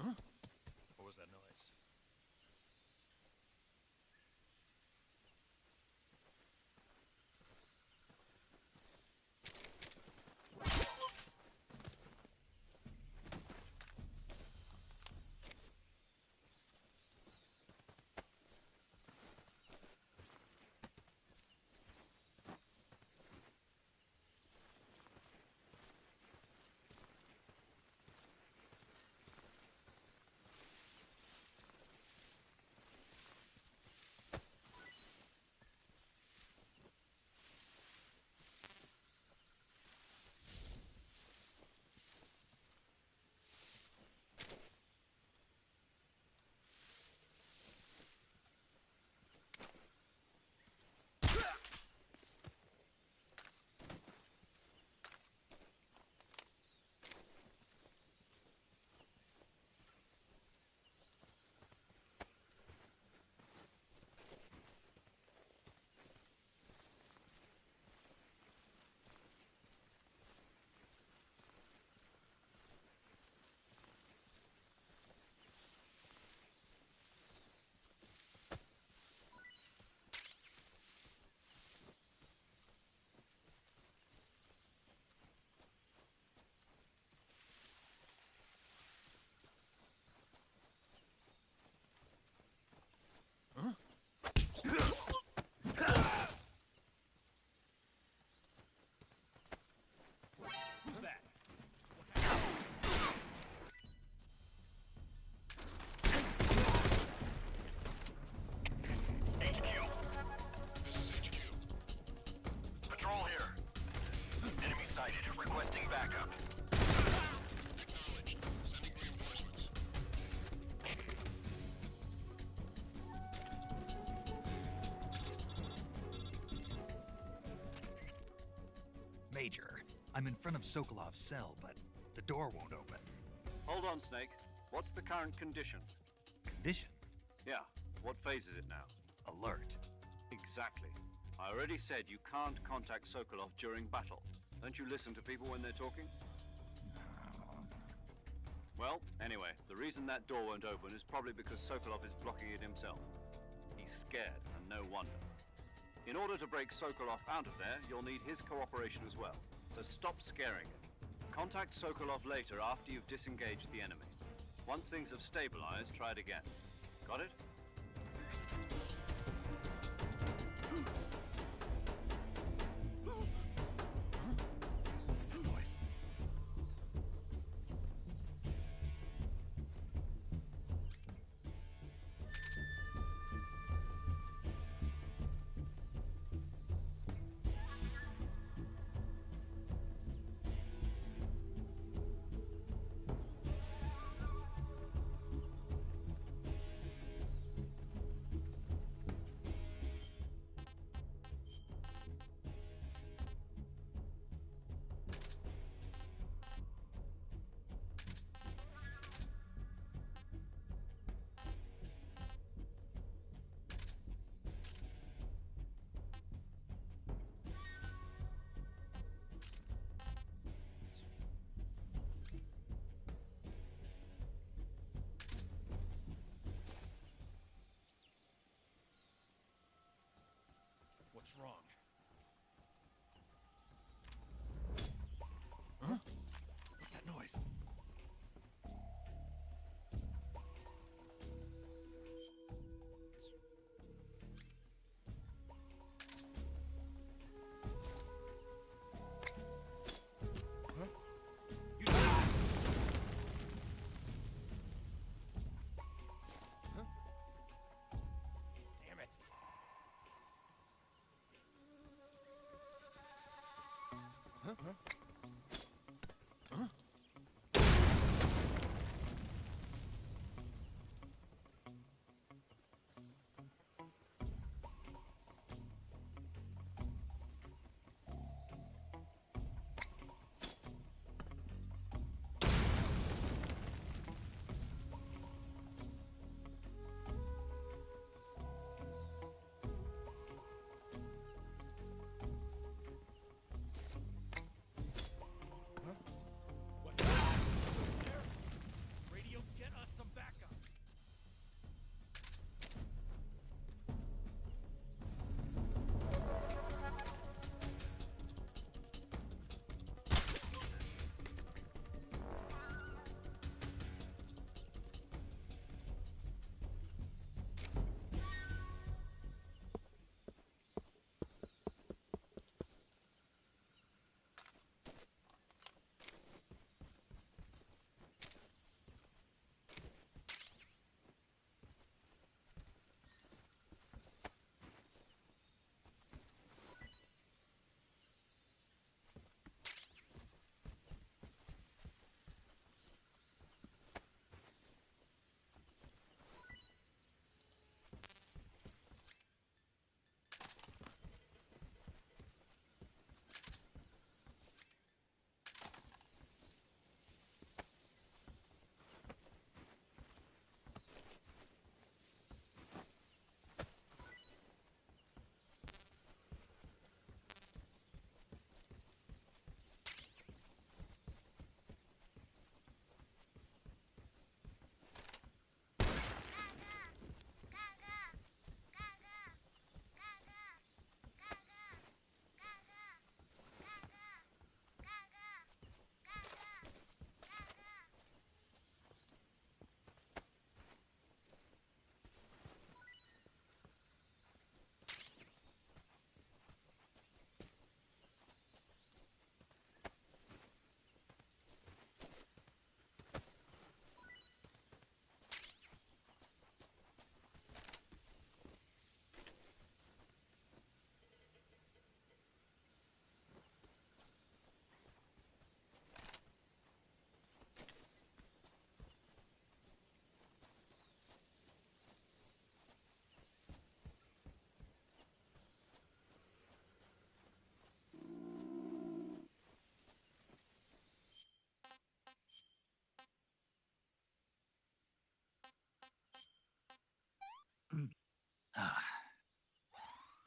Huh? What was that noise? Who's that? HQ. This is HQ. Patrol here. Enemy sighted. Requesting backup. Acknowledged. Sending reinforcements. Major, I'm in front of Sokolov's cell, but the door won't open. Hold on, Snake. What's the current condition? Condition? Yeah. What phase is it now? Alert. Exactly. I already said you can't contact Sokolov during battle. Don't you listen to people when they're talking? Well, anyway, the reason that door won't open is probably because Sokolov is blocking it himself. He's scared, and no wonder. In order to break Sokolov out of there, you'll need his cooperation as well. So stop scaring him. Contact Sokolov later after you've disengaged the enemy. Once things have stabilized, try it again. Got it? What's that noise? What's wrong? Huh? What's that noise? Huh? You... Huh? Damn it. Huh? Huh? Huh? What's that? There? Radio, get us some backup.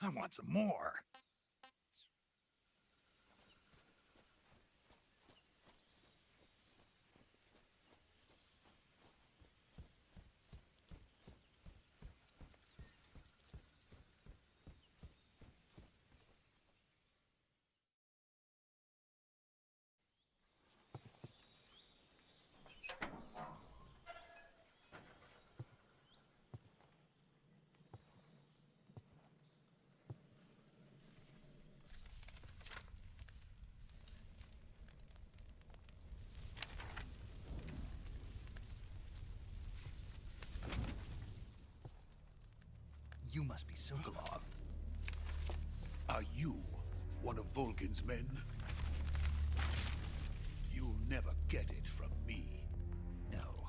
I want some more. You must be Sokolov. Are you one of Volgin's men? You'll never get it from me. No.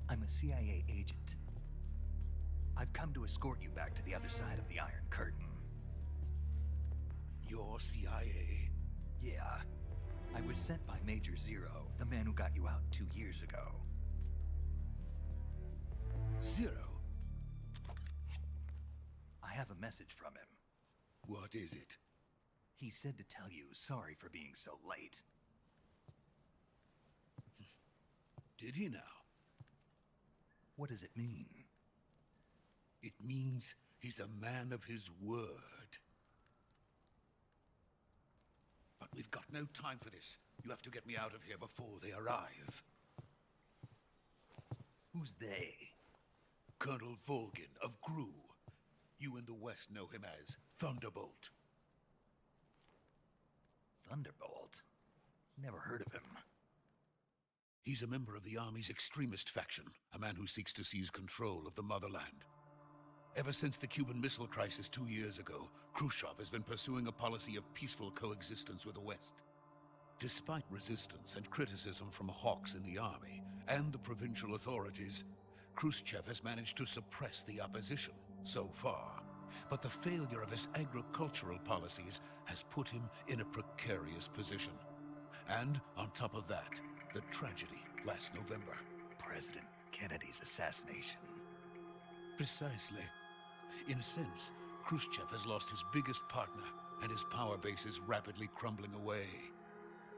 I'm a CIA agent. I've come to escort you back to the other side of the Iron Curtain. You're CIA? Yeah. I was sent by Major Zero, the man who got you out 2 years ago. Zero? I have a message from him. What is it? He said to tell you sorry for being so late. Did he now? What does it mean? It means he's a man of his word. But we've got no time for this. You have to get me out of here before they arrive. Who's they? Colonel Volgin of GRU. You in the West know him as Thunderbolt. Thunderbolt? Never heard of him. He's a member of the Army's extremist faction, a man who seeks to seize control of the motherland. Ever since the Cuban Missile Crisis 2 years ago, Khrushchev has been pursuing a policy of peaceful coexistence with the West. Despite resistance and criticism from hawks in the army and the provincial authorities, Khrushchev has managed to suppress the opposition so far. But the failure of his agricultural policies has put him in a precarious position. And on top of that, the tragedy last November. President Kennedy's assassination. Precisely. In a sense, Khrushchev has lost his biggest partner, and his power base is rapidly crumbling away.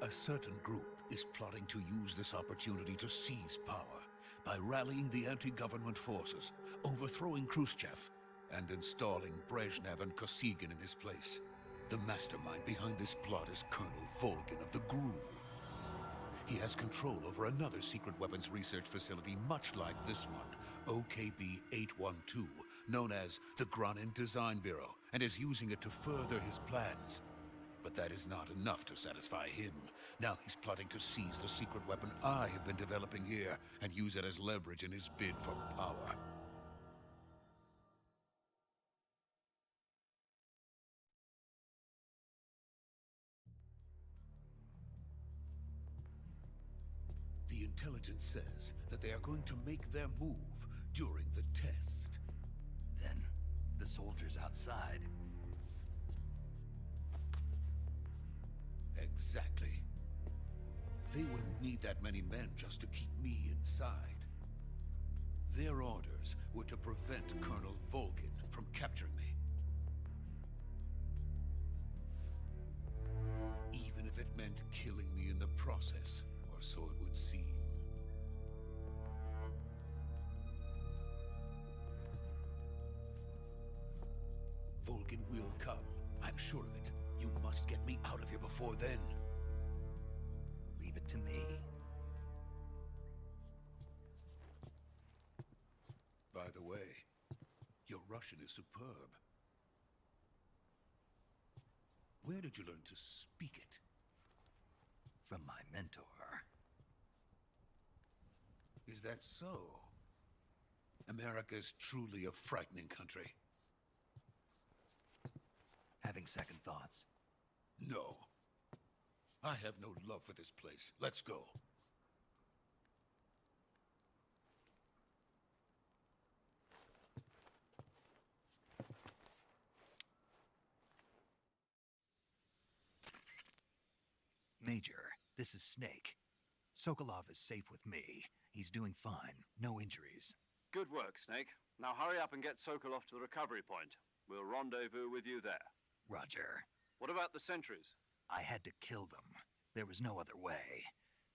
A certain group is plotting to use this opportunity to seize power by rallying the anti-government forces, overthrowing Khrushchev, and installing Brezhnev and Kosygin in his place. The mastermind behind this plot is Colonel Volgin of the GRU. He has control over another secret weapons research facility much like this one, OKB-812, known as the Granin Design Bureau, and is using it to further his plans. But that is not enough to satisfy him. Now he's plotting to seize the secret weapon I have been developing here and use it as leverage in his bid for power. The intelligence says that they are going to make their move during the test. Then, the soldiers outside. Exactly. They wouldn't need that many men just to keep me inside. Their orders were to prevent Colonel Volgin from capturing me. Even if it meant killing me in the process, or so it would seem. Volgin will come. I'm sure of it. You must get me out of here before then. Leave it to me. By the way, your Russian is superb. Where did you learn to speak it? From my mentor. Is that so? America is truly a frightening country. Having second thoughts? No. I have no love for this place. Let's go. Major, this is Snake. Sokolov is safe with me. He's doing fine. No injuries. Good work, Snake. Now hurry up and get Sokolov to the recovery point. We'll rendezvous with you there. Roger. What about the sentries? I had to kill them. There was no other way.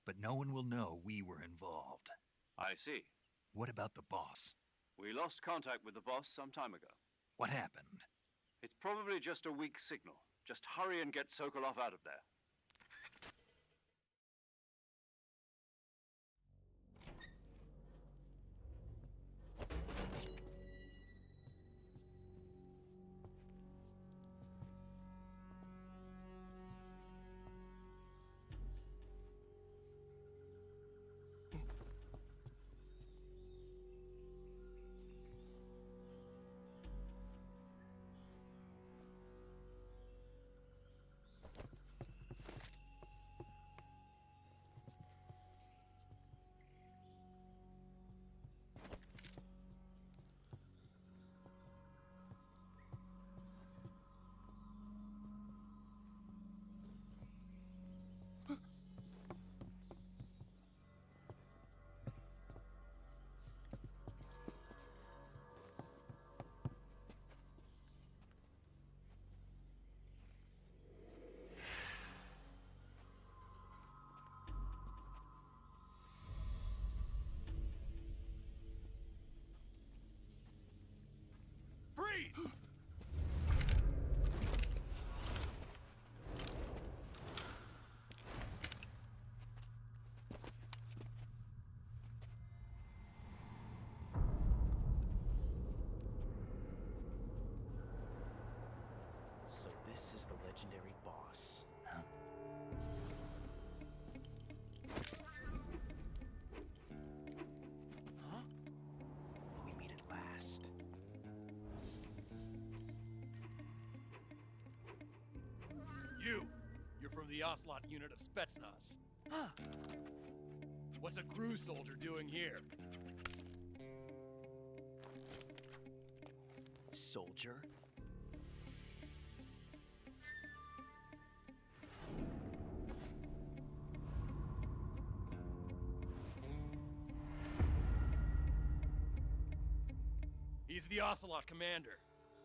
But no one will know we were involved. I see. What about the boss? We lost contact with the boss some time ago. What happened? It's probably just a weak signal. Just hurry and get Sokolov out of there. you. You're from the Ocelot unit of Spetsnaz. Huh. What's a crew soldier doing here? Soldier? He's the Ocelot commander.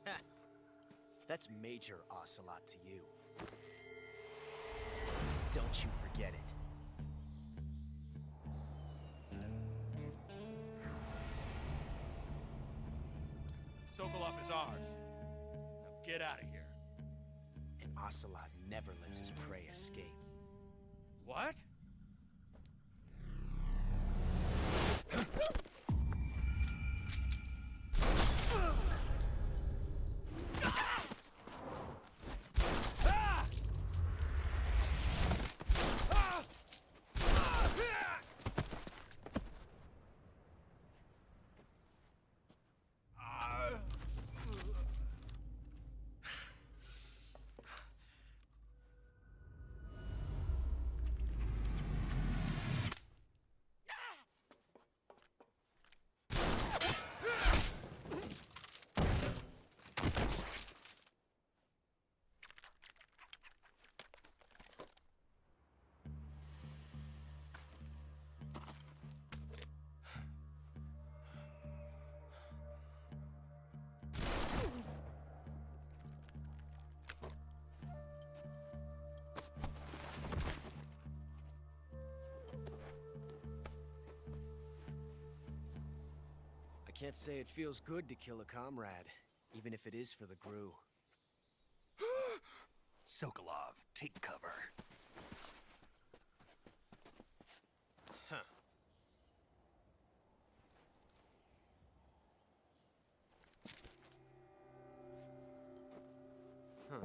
Ha! That's Major Ocelot to you. Don't you forget it. Sokolov is ours. Now get out of here. And Ocelot never lets his prey escape. What? I can't say it feels good to kill a comrade, even if it is for the Gru. Sokolov, take cover. Huh. Huh.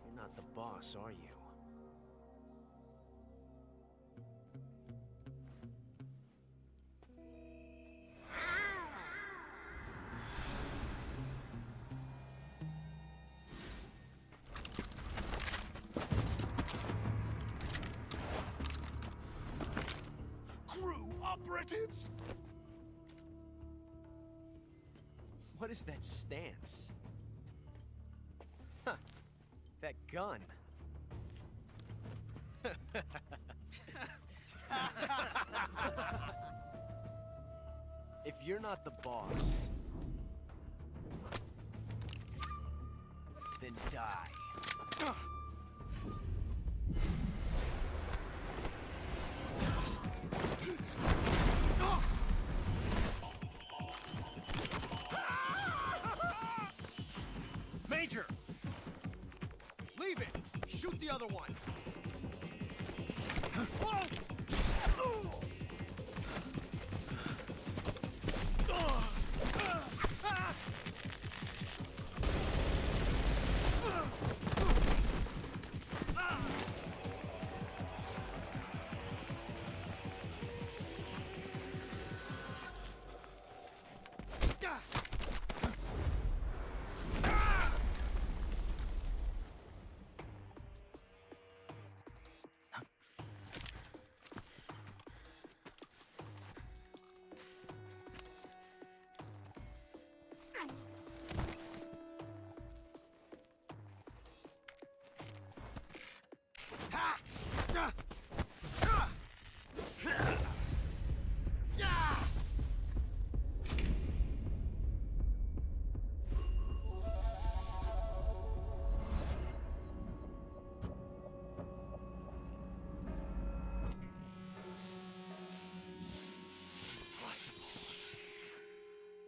You're not the boss, are you? Operatives? What is that stance? Huh. That gun. If you're not the boss, then die. Major! Leave it! Shoot the other one!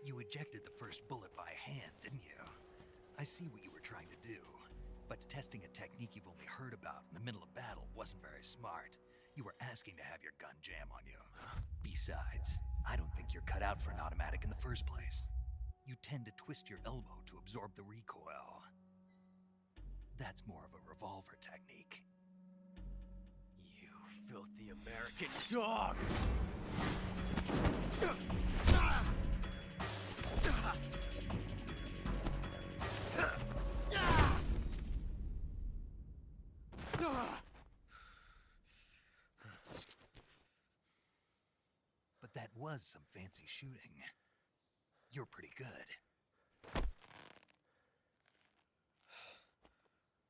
You ejected the first bullet by hand, didn't you? I see what you were trying to do. But testing a technique you've only heard about in the middle of battle wasn't very smart. You were asking to have your gun jam on you. Besides, I don't think you're cut out for an automatic in the first place. You tend to twist your elbow to absorb the recoil. That's more of a revolver technique. You filthy American dog! was some fancy shooting. You're pretty good.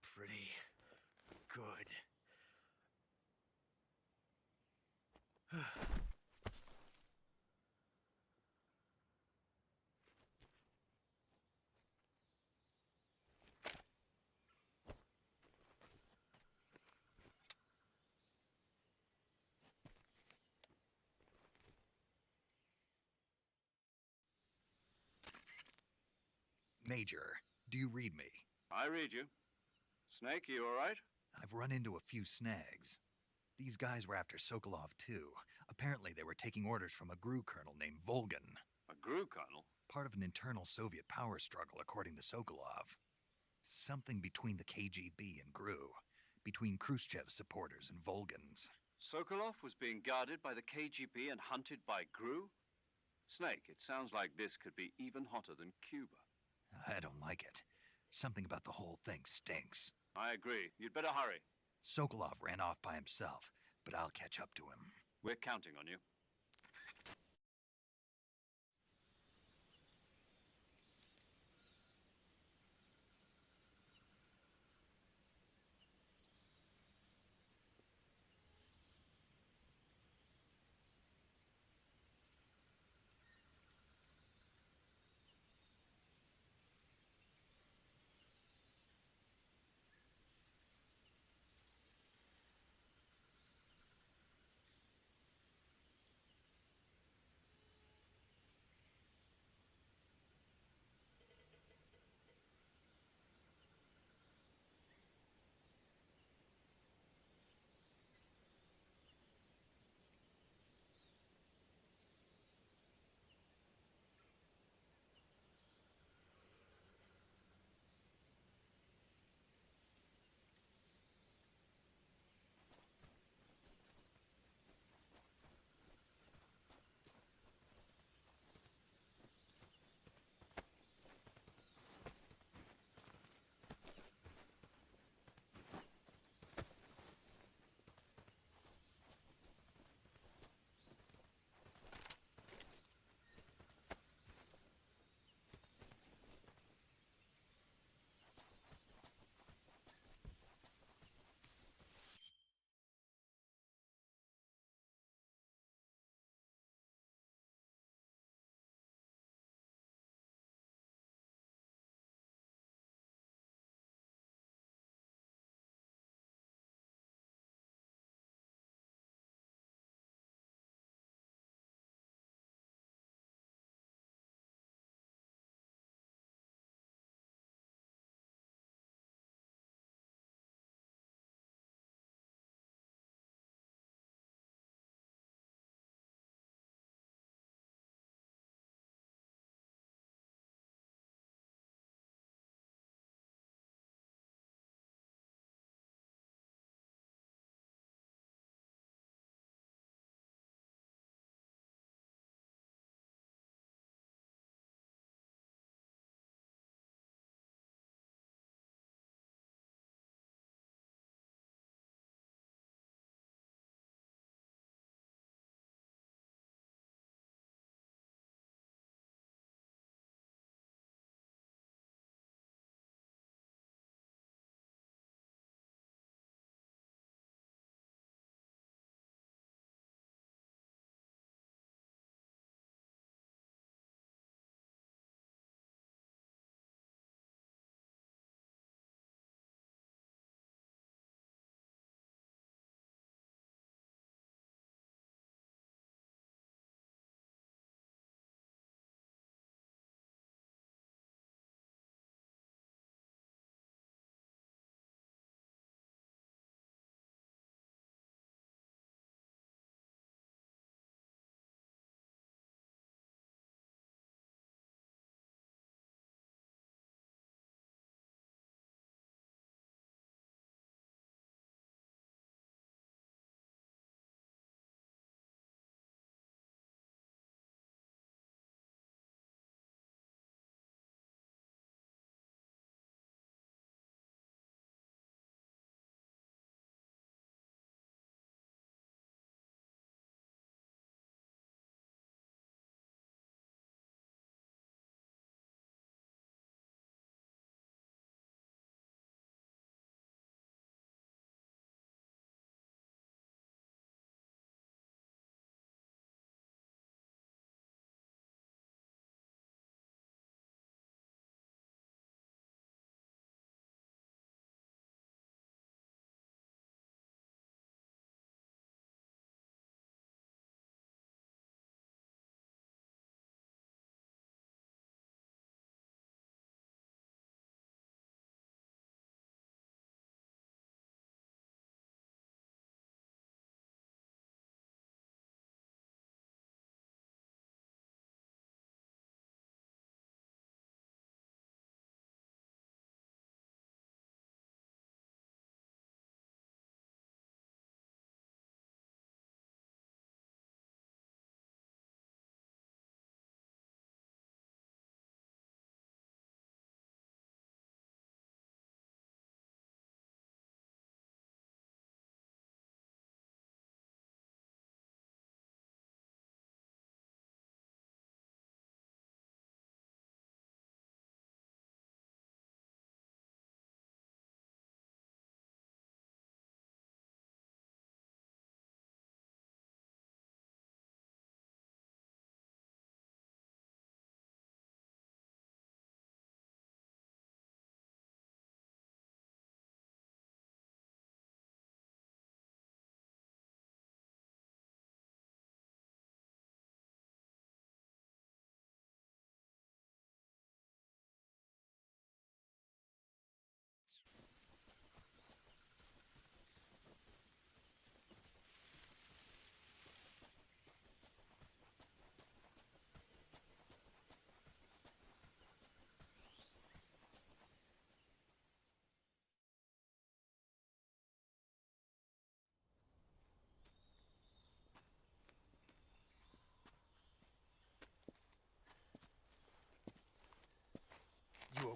Pretty good. Major, do you read me? I read you. Snake, you all right? I've run into a few snags. These guys were after Sokolov, too. Apparently they were taking orders from a GRU colonel named Volgan. A GRU colonel? Part of an internal Soviet power struggle, according to Sokolov. Something between the KGB and GRU. Between Khrushchev's supporters and Volgan's. Sokolov was being guarded by the KGB and hunted by GRU? Snake, it sounds like this could be even hotter than Cuba. I don't like it. Something about the whole thing stinks. I agree. You'd better hurry. Sokolov ran off by himself, but I'll catch up to him. We're counting on you.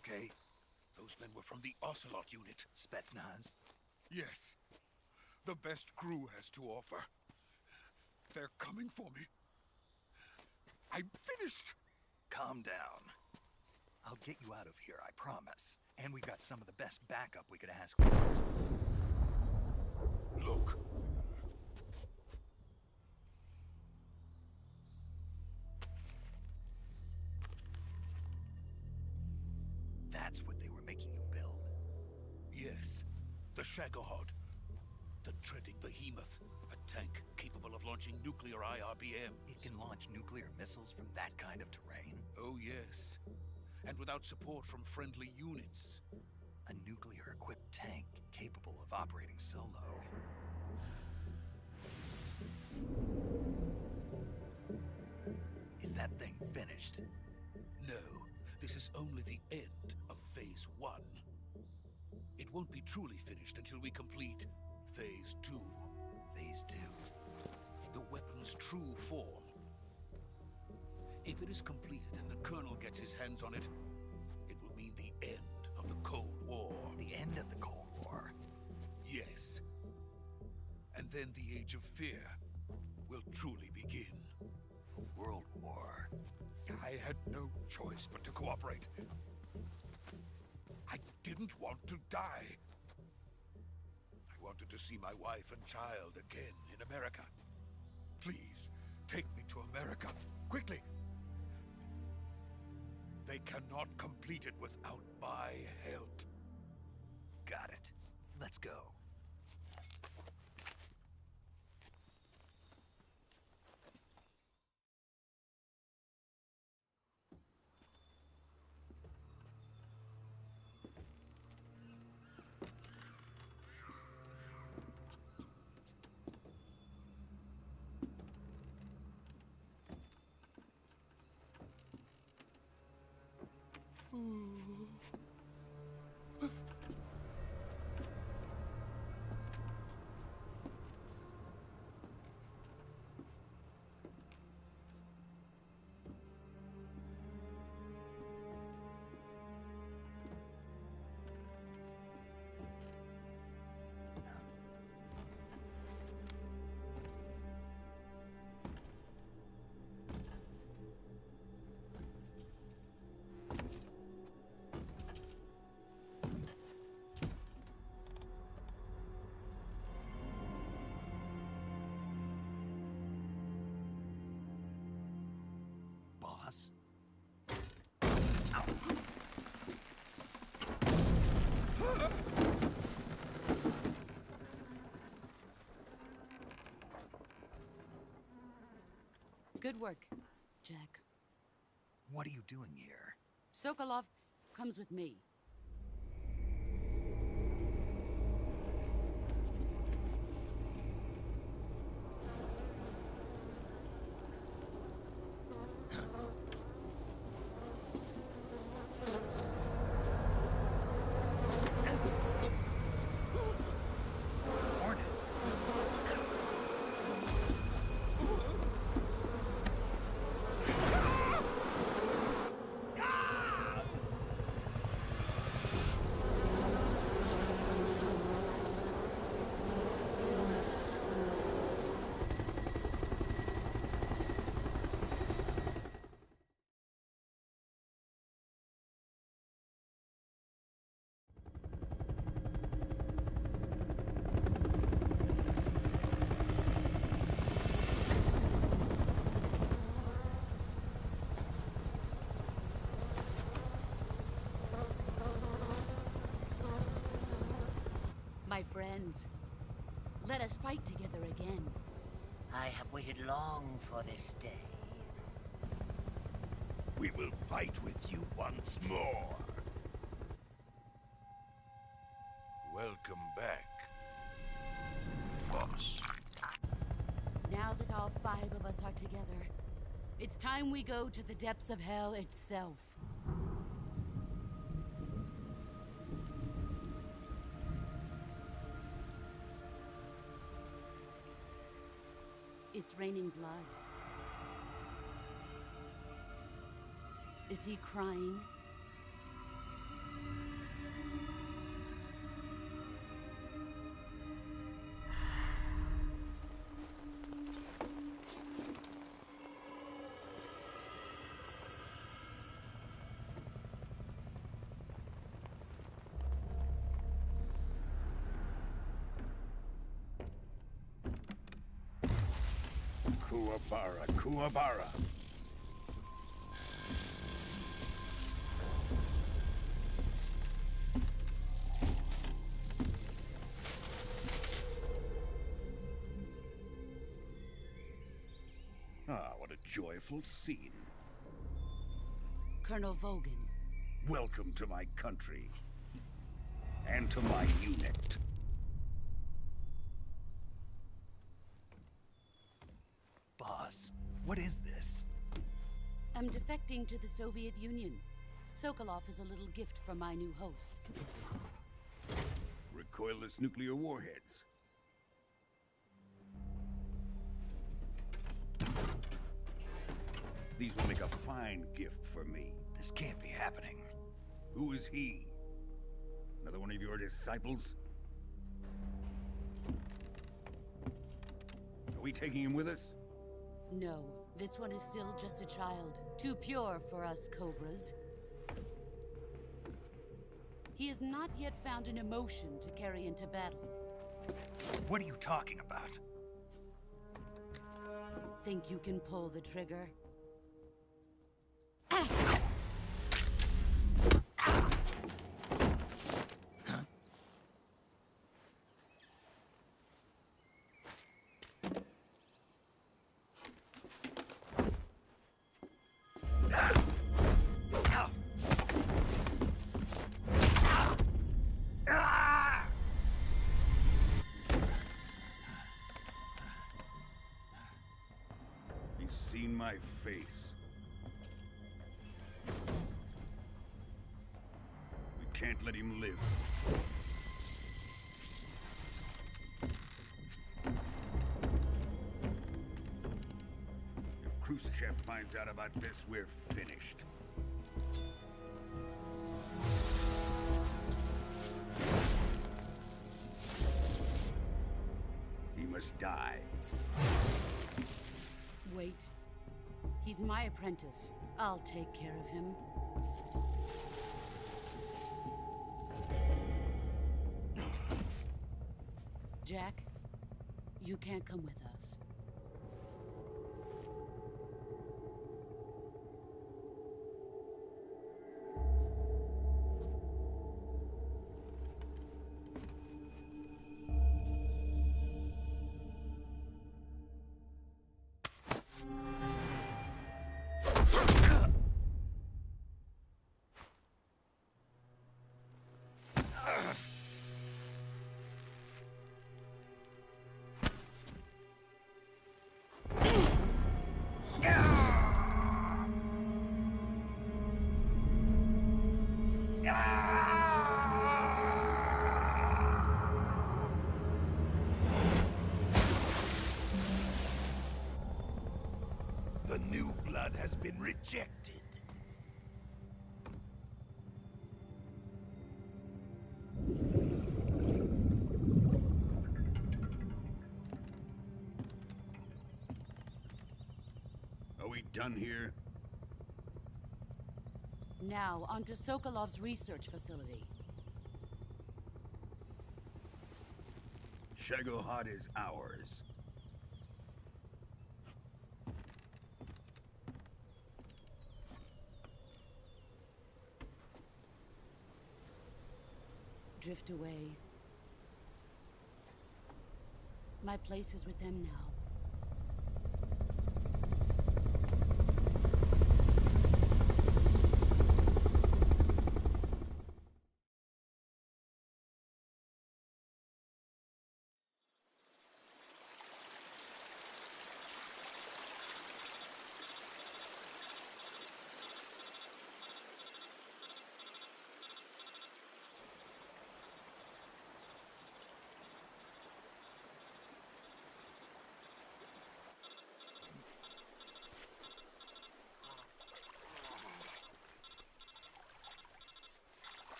okay? Those men were from the Ocelot unit. Spetsnaz? Yes. The best crew has to offer. They're coming for me. I'm finished. Calm down. I'll get you out of here, I promise. And we've got some of the best backup we could ask for. Look. That's what they were making you build? Yes. The Shagohod. The dreaded behemoth. A tank capable of launching nuclear IRBM. It can launch nuclear missiles from that kind of terrain? Oh, yes. And without support from friendly units. A nuclear-equipped tank capable of operating solo. Is that thing finished? No. This is only the end of Phase 1. It won't be truly finished until we complete Phase 2. Phase 2? The weapon's true form. If it is completed and the Colonel gets his hands on it, it will mean the end of the Cold War. The end of the Cold War? Yes. And then the Age of Fear will truly begin. A world war? I had no choice but to cooperate. I didn't want to die. I wanted to see my wife and child again in America. Please, take me to America, quickly. They cannot complete it without my help. Got it. Let's go. Boss? Ow. Good work, Jack. What are you doing here? Sokolov comes with me. Hornets? My friends, let us fight together again. I have waited long for this day. We will fight with you once more. Welcome back, boss. Now that all 5 of us are together, it's time we go to the depths of hell itself. It's raining blood. Is he crying? Kuwabara, Kuwabara. Ah, what a joyful scene. Colonel Vogan. Welcome to my country. And to my unit. Boss, what is this? I'm defecting to the Soviet Union. Sokolov is a little gift from my new hosts. Recoilless nuclear warheads. These will make a fine gift for me. This can't be happening. Who is he? Another one of your disciples? Are we taking him with us? No, this one is still just a child. Too pure for us Cobras. He has not yet found an emotion to carry into battle. What are you talking about? Think you can pull the trigger? He's seen my face. We can't let him live. If Khrushchev finds out about this, we're finished. He must die. Wait. He's my apprentice. I'll take care of him. Jack, you can't come with us. The new blood has been rejected. Are we done here? Now, onto Sokolov's research facility. Shagohod is ours. Drift away. My place is with them now.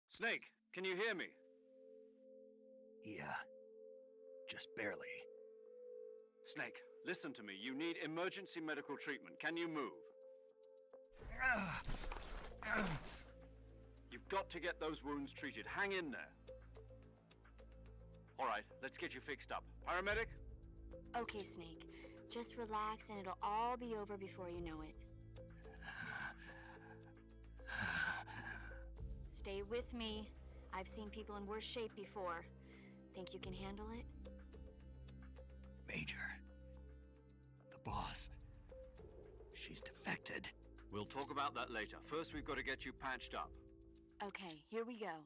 Snake, can you hear me? Yeah, just barely. Snake, listen to me. You need emergency medical treatment. Can you move? You've got to get those wounds treated. Hang in there. All right, let's get you fixed up. Paramedic? Okay, Snake. Just relax and it'll all be over before you know it. Stay with me. I've seen people in worse shape before. Think you can handle it? Major. The boss. She's defected. We'll talk about that later. First, we've got to get you patched up. Okay, here we go.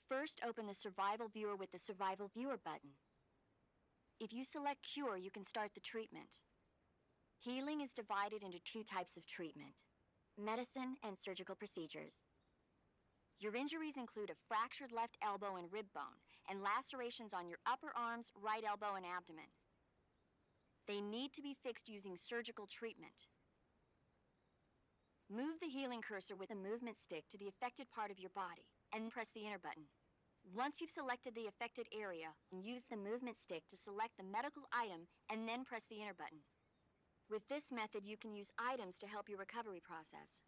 First, open the survival viewer with the survival viewer button. If you select cure, you can start the treatment. Healing is divided into two types of treatment: medicine and surgical procedures. Your injuries include a fractured left elbow and rib bone, and lacerations on your upper arms, right elbow, and abdomen. They need to be fixed using surgical treatment. Move the healing cursor with a movement stick to the affected part of your body, and press the enter button. Once you've selected the affected area, use the movement stick to select the medical item, and then press the enter button. With this method, you can use items to help your recovery process.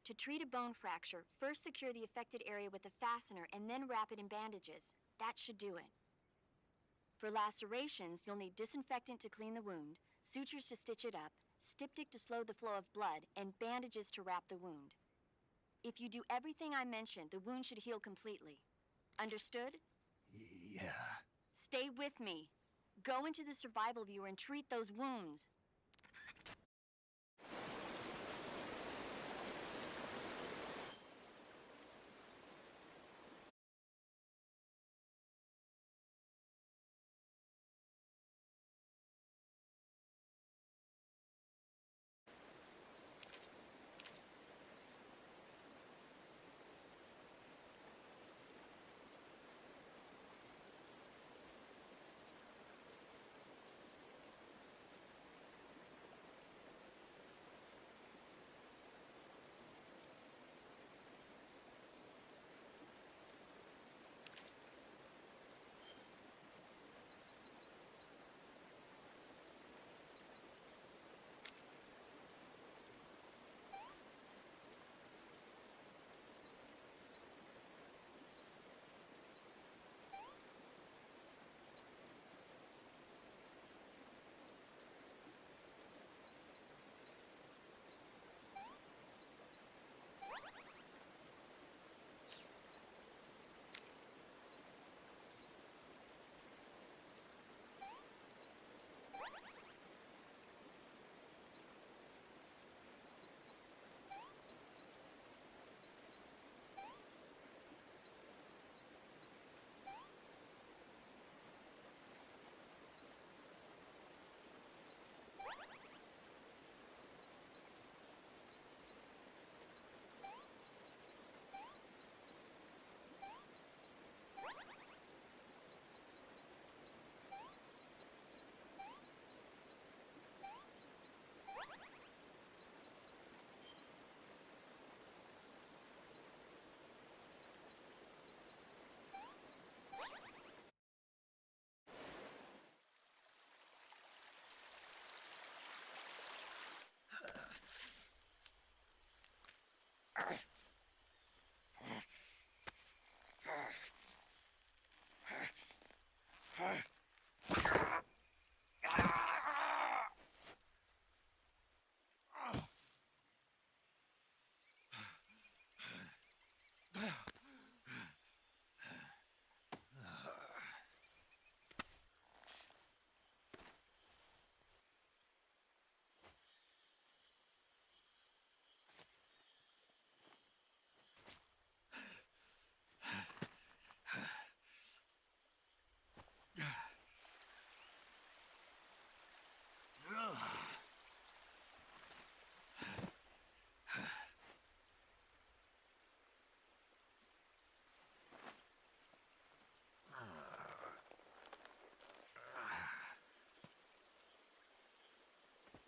To treat a bone fracture, first secure the affected area with a fastener and then wrap it in bandages. That should do it. For lacerations, you'll need disinfectant to clean the wound, sutures to stitch it up, styptic to slow the flow of blood, and bandages to wrap the wound. If you do everything I mentioned, the wound should heal completely. Understood? Yeah. Stay with me. Go into the survival viewer and treat those wounds.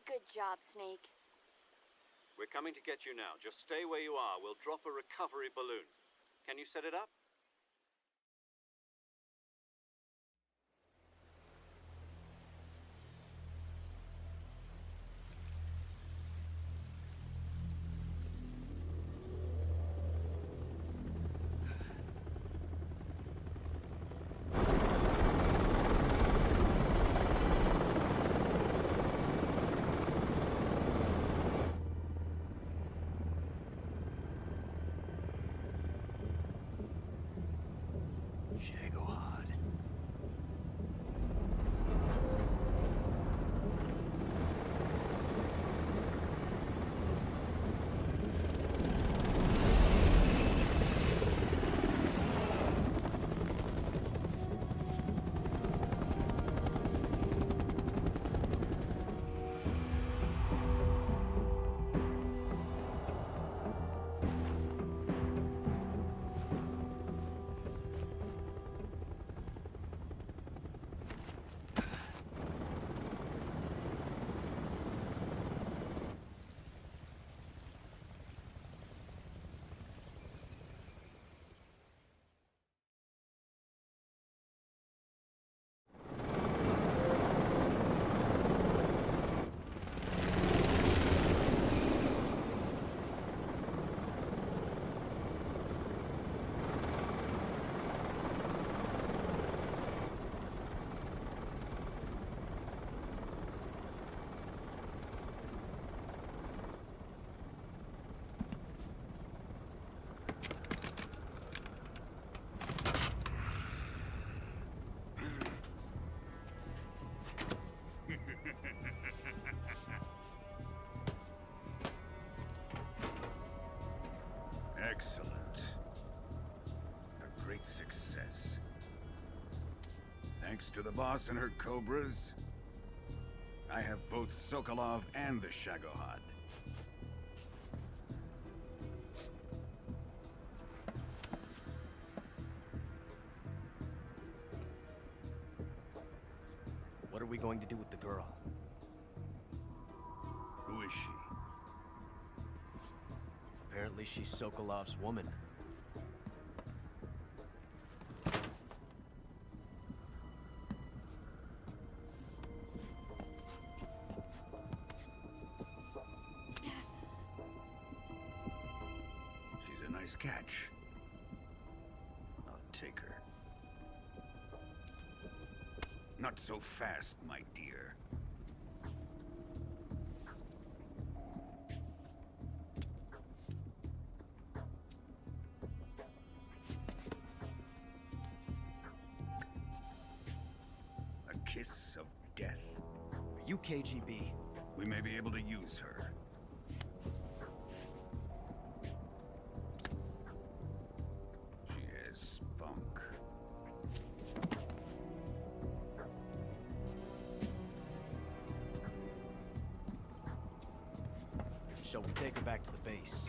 Good job, Snake. We're coming to get you now. Just stay where you are. We'll drop a recovery balloon. Can you set it up? Shagohod. Excellent. A great success. Thanks to the boss and her cobras, I have both Sokolov and the Shagohod. What are we going to do with the girl? Who is she? Apparently she's Sokolov's woman. She's a nice catch. I'll take her. Not so fast, my dear. A kiss of death. Are you KGB? We may be able to use her. She has spunk. Shall we take her back to the base?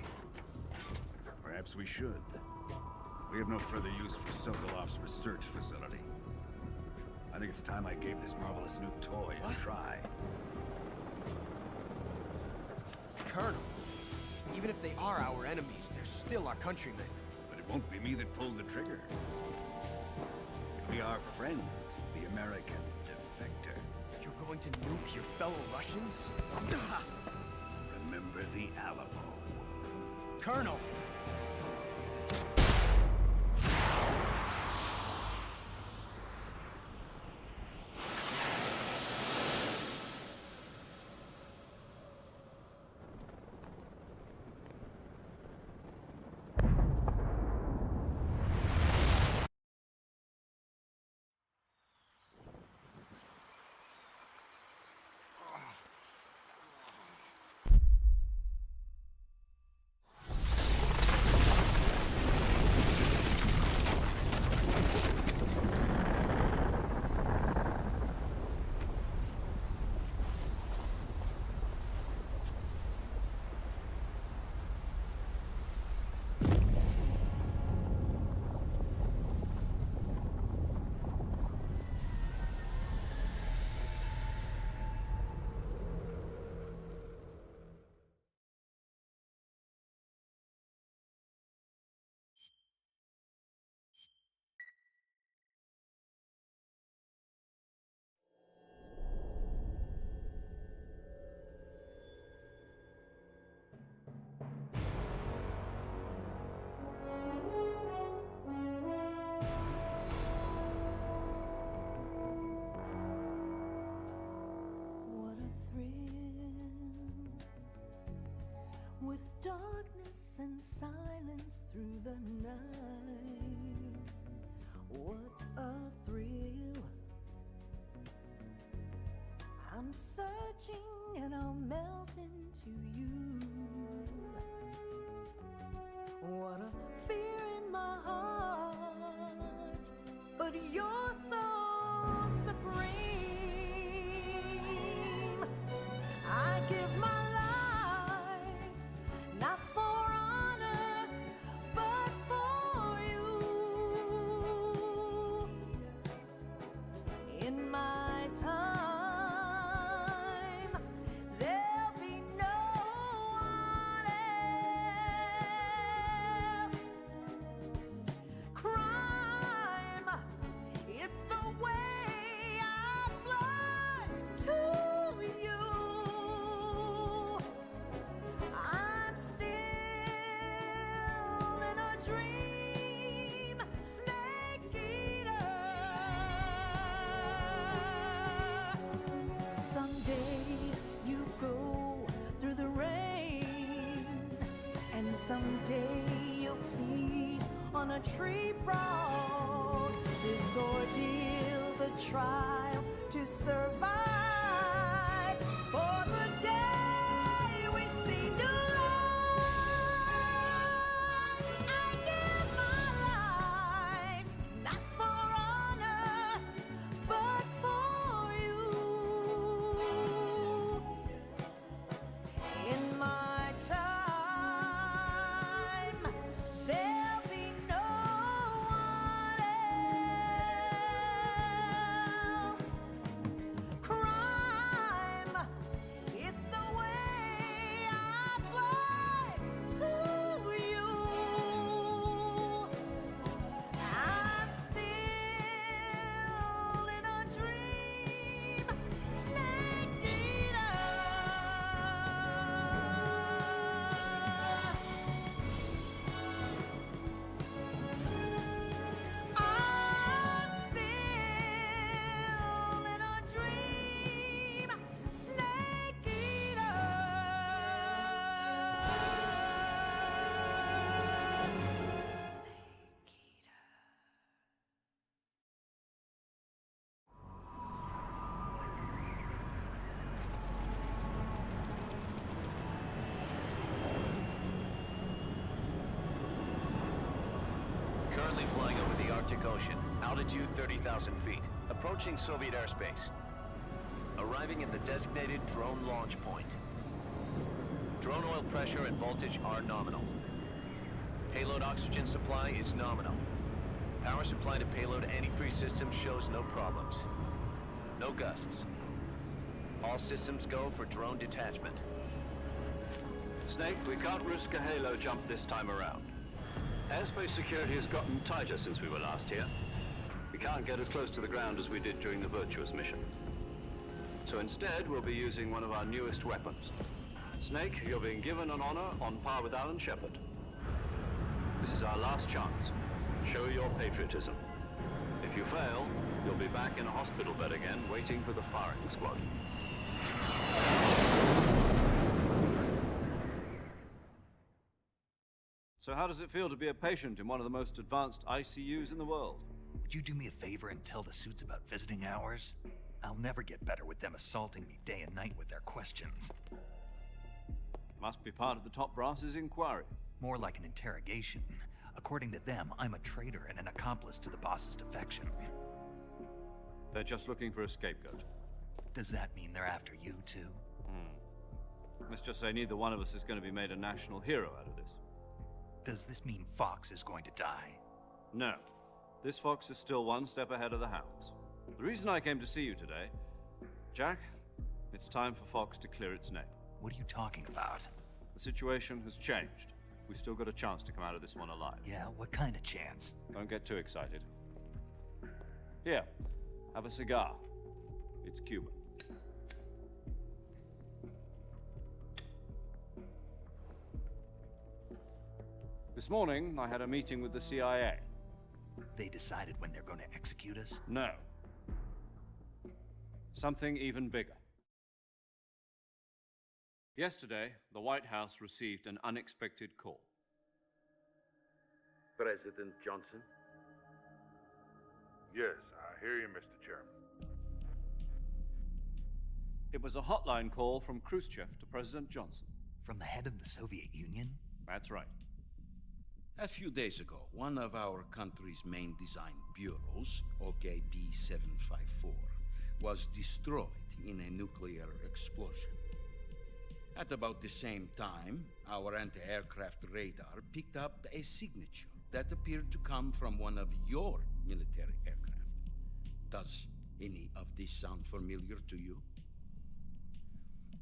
Perhaps we should. We have no further use for Sokolov's research facility. I think it's time I gave this marvelous new toy a try. Colonel, even if they are our enemies, they're still our countrymen. But it won't be me that pulled the trigger. It'll be our friend, the American defector. You're going to nuke your fellow Russians? Remember the Alamo. Colonel! With darkness and silence through the night, what I'm searching and I'll melt into you. What a fear in my heart, but you're so supreme. I give my life, not for honor, but for you. In my time, there'll be no one else. Crime, it's the way I fly to you. I'm still in a dream, snake eater. Someday you go through the rain, and someday you'll feed on a tree frog. This ordeal, the trial to survive, for the day we see new light. I give my life, not for honor, but for you. In my time, there'll be no one else. Crime, it's the way I fly to you. I'm still in a dream, snake eater. I'm still in a dream, snake eater. Currently flying over the Arctic Ocean, altitude 30,000 feet, approaching Soviet airspace. Arriving at the designated drone launch point. Drone oil pressure and voltage are nominal. Payload oxygen supply is nominal. Power supply to payload antifreeze system shows no problems. No gusts. All systems go for drone detachment. Snake, we can't risk a halo jump this time around. Airspace security has gotten tighter since we were last here. We can't get as close to the ground as we did during the Virtuous mission. So instead, we'll be using one of our newest weapons. Snake, you're being given an honor on par with Alan Shepard. This is our last chance. Show your patriotism. If you fail, you'll be back in a hospital bed again, waiting for the firing squad. So how does it feel to be a patient in one of the most advanced ICUs in the world? Would you do me a favor and tell the suits about visiting hours? I'll never get better with them assaulting me day and night with their questions. Must be part of the top brass's inquiry. More like an interrogation. According to them, I'm a traitor and an accomplice to the boss's defection. They're just looking for a scapegoat. Does that mean they're after you, too? Let's just say neither one of us is going to be made a national hero out of this. Does this mean Fox is going to die? No. This fox is still one step ahead of the hounds. The reason I came to see you today, Jack, it's time for Fox to clear its name. What are you talking about? The situation has changed. We've still got a chance to come out of this one alive. Yeah, what kind of chance? Don't get too excited. Here, have a cigar. It's Cuban. This morning, I had a meeting with the CIA. They decided when they're going to execute us? No. Something even bigger. Yesterday, the White House received an unexpected call. President Johnson? Yes, I hear you, Mr. Chairman. It was a hotline call from Khrushchev to President Johnson. From the head of the Soviet Union? That's right. A few days ago, one of our country's main design bureaus, OKB 754, was destroyed in a nuclear explosion. At about the same time, our anti-aircraft radar picked up a signature that appeared to come from one of your military aircraft. Does any of this sound familiar to you?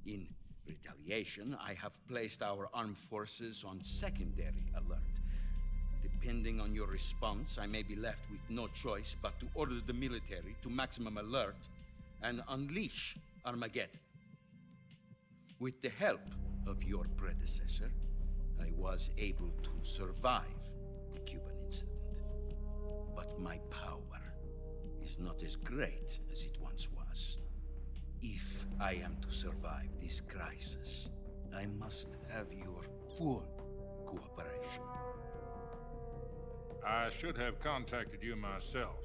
In retaliation, I have placed our armed forces on secondary alert. Depending on your response, I may be left with no choice but to order the military to maximum alert and unleash Armageddon. With the help of your predecessor, I was able to survive the Cuban incident. But my power is not as great as it once was. If I am to survive this crisis, I must have your full cooperation. I should have contacted you myself.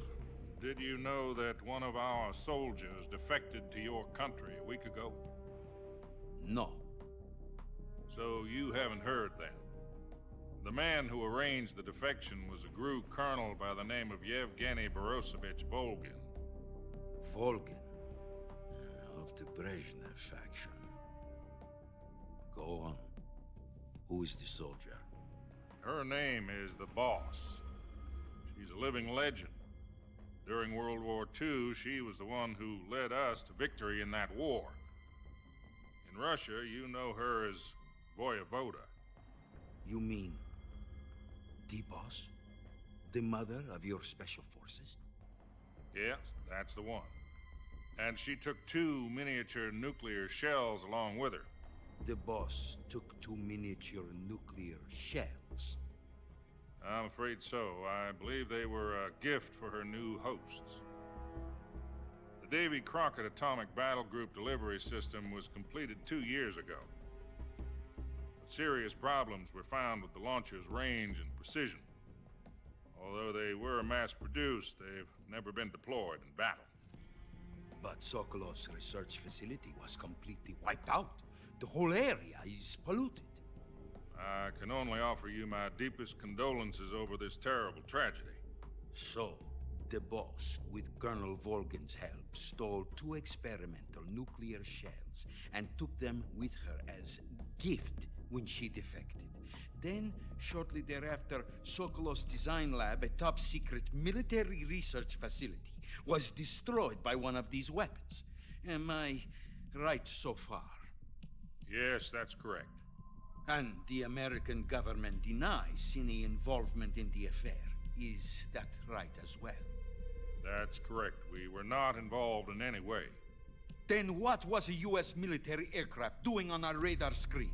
Did you know that one of our soldiers defected to your country a week ago? No. So you haven't heard then. The man who arranged the defection was a GRU colonel by the name of Yevgeny Borosovich Volgin. Volgin? Of the Brezhnev faction. Go on. Who is the soldier? Her name is the Boss. She's a living legend. During World War II, she was the one who led us to victory in that war. In Russia, you know her as Voyevoda. You mean the Boss? The mother of your special forces? Yes, that's the one. And she took 2 miniature nuclear shells along with her. The Boss took 2 miniature nuclear shells? I'm afraid so. I believe they were a gift for her new hosts. The Davy Crockett Atomic Battle Group delivery system was completed 2 years ago. But serious problems were found with the launcher's range and precision. Although they were mass-produced, they've never been deployed in battle. But Sokolov's research facility was completely wiped out. The whole area is polluted. I can only offer you my deepest condolences over this terrible tragedy. So, the Boss, with Colonel Volgin's help, stole 2 experimental nuclear shells and took them with her as gift when she defected. Then, shortly thereafter, Sokolov's design lab, a top-secret military research facility, was destroyed by one of these weapons. Am I right so far? Yes, that's correct. And the American government denies any involvement in the affair. Is that right as well? That's correct. We were not involved in any way. Then what was a U.S. military aircraft doing on our radar screen?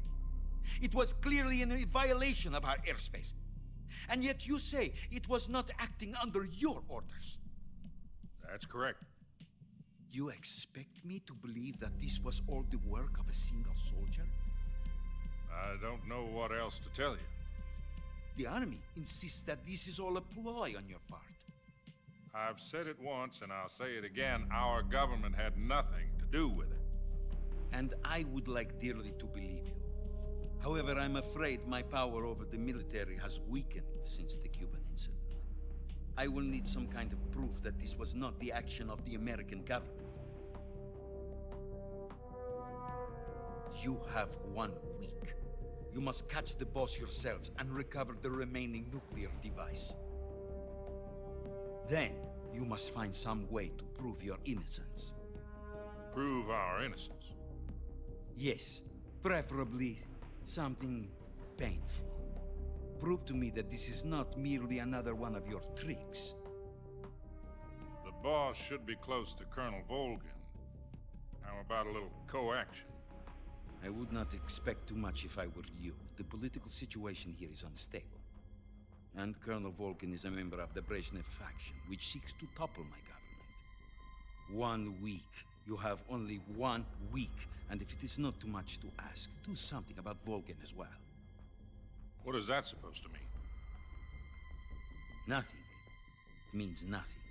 It was clearly in violation of our airspace. And yet you say it was not acting under your orders. That's correct. You expect me to believe that this was all the work of a single soldier? I don't know what else to tell you. The army insists that this is all a ploy on your part. I've said it once and I'll say it again. Our government had nothing to do with it. And I would like dearly to believe you. However, I'm afraid my power over the military has weakened since the Cuban incident. I will need some kind of proof that this was not the action of the American government. You have 1 week. You must catch the Boss yourselves and recover the remaining nuclear device. Then, you must find some way to prove your innocence. Prove our innocence? Yes, preferably something painful. Prove to me that this is not merely another one of your tricks. The Boss should be close to Colonel Volgin. How about a little co-action? I would not expect too much if I were you. The political situation here is unstable. And Colonel Volgin is a member of the Brezhnev faction, which seeks to topple my government. 1 week. You have only 1 week. And if it is not too much to ask, do something about Volgin as well. What is that supposed to mean? Nothing. It means nothing.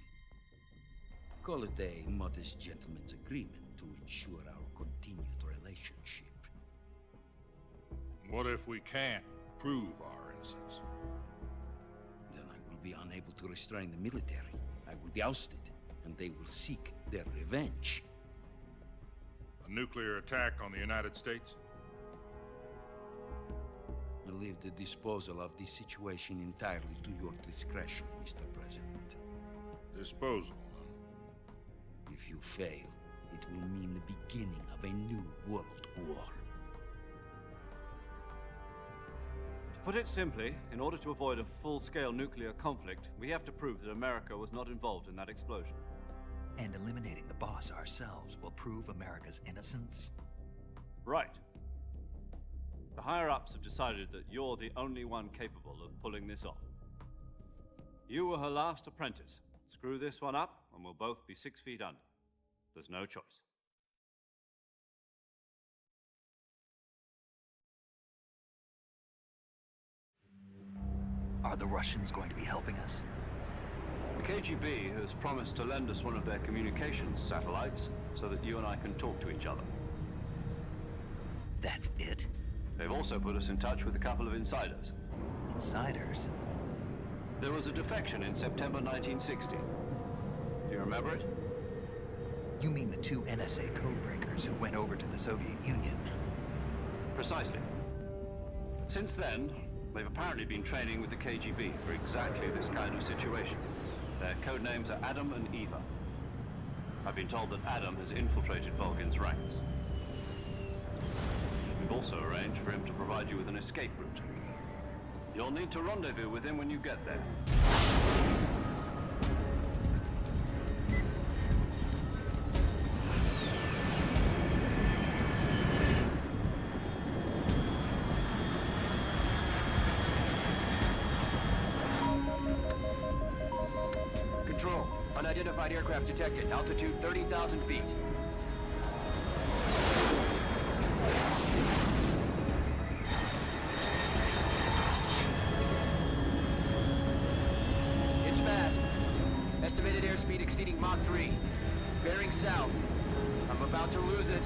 Call it a modest gentleman's agreement. to ensure our continued relationship. What if we can't prove our innocence? Then I will be unable to restrain the military. I will be ousted, and they will seek their revenge. A nuclear attack on the United States? I leave the disposal of this situation entirely to your discretion, Mr. President. Disposal? If you fail, it will mean the beginning of a new world war. To put it simply, in order to avoid a full-scale nuclear conflict, we have to prove that America was not involved in that explosion. And eliminating the boss ourselves will prove America's innocence? Right. The higher-ups have decided that you're the only one capable of pulling this off. You were her last apprentice. Screw this one up, and we'll both be 6 feet under. There's no choice. Are the Russians going to be helping us? The KGB has promised to lend us one of their communications satellites so that you and I can talk to each other. That's it? They've also put us in touch with a couple of insiders. Insiders? There was a defection in September 1960. Do you remember it? You mean the 2 NSA codebreakers who went over to the Soviet Union? Precisely. Since then, they've apparently been training with the KGB for exactly this kind of situation. Their code names are Adam and Eva. I've been told that Adam has infiltrated Volgin's ranks. We've also arranged for him to provide you with an escape route. You'll need to rendezvous with him when you get there. Control. Unidentified aircraft detected. Altitude 30,000 feet. It's fast. Estimated airspeed exceeding Mach 3. Bearing south. I'm about to lose it.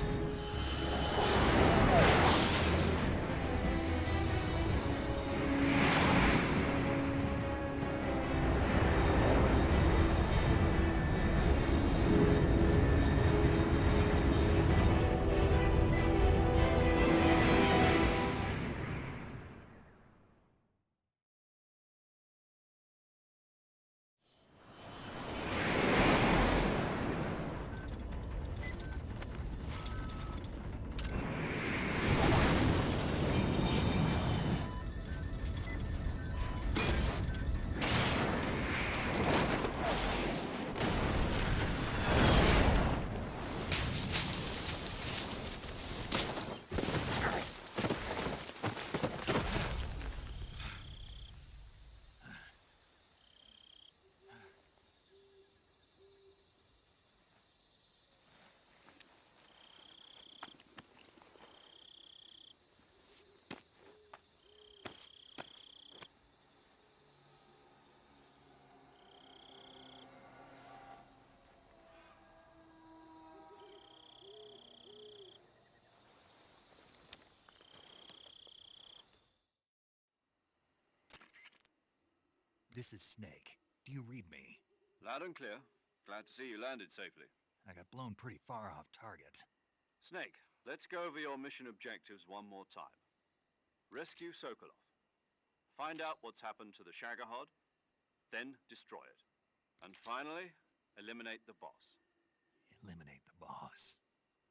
This is Snake. Do you read me? Loud and clear. Glad to see you landed safely. I got blown pretty far off target. Snake, let's go over your mission objectives one more time. Rescue Sokolov. Find out what's happened to the Shagohod, then destroy it. And finally, eliminate the boss. Eliminate the boss?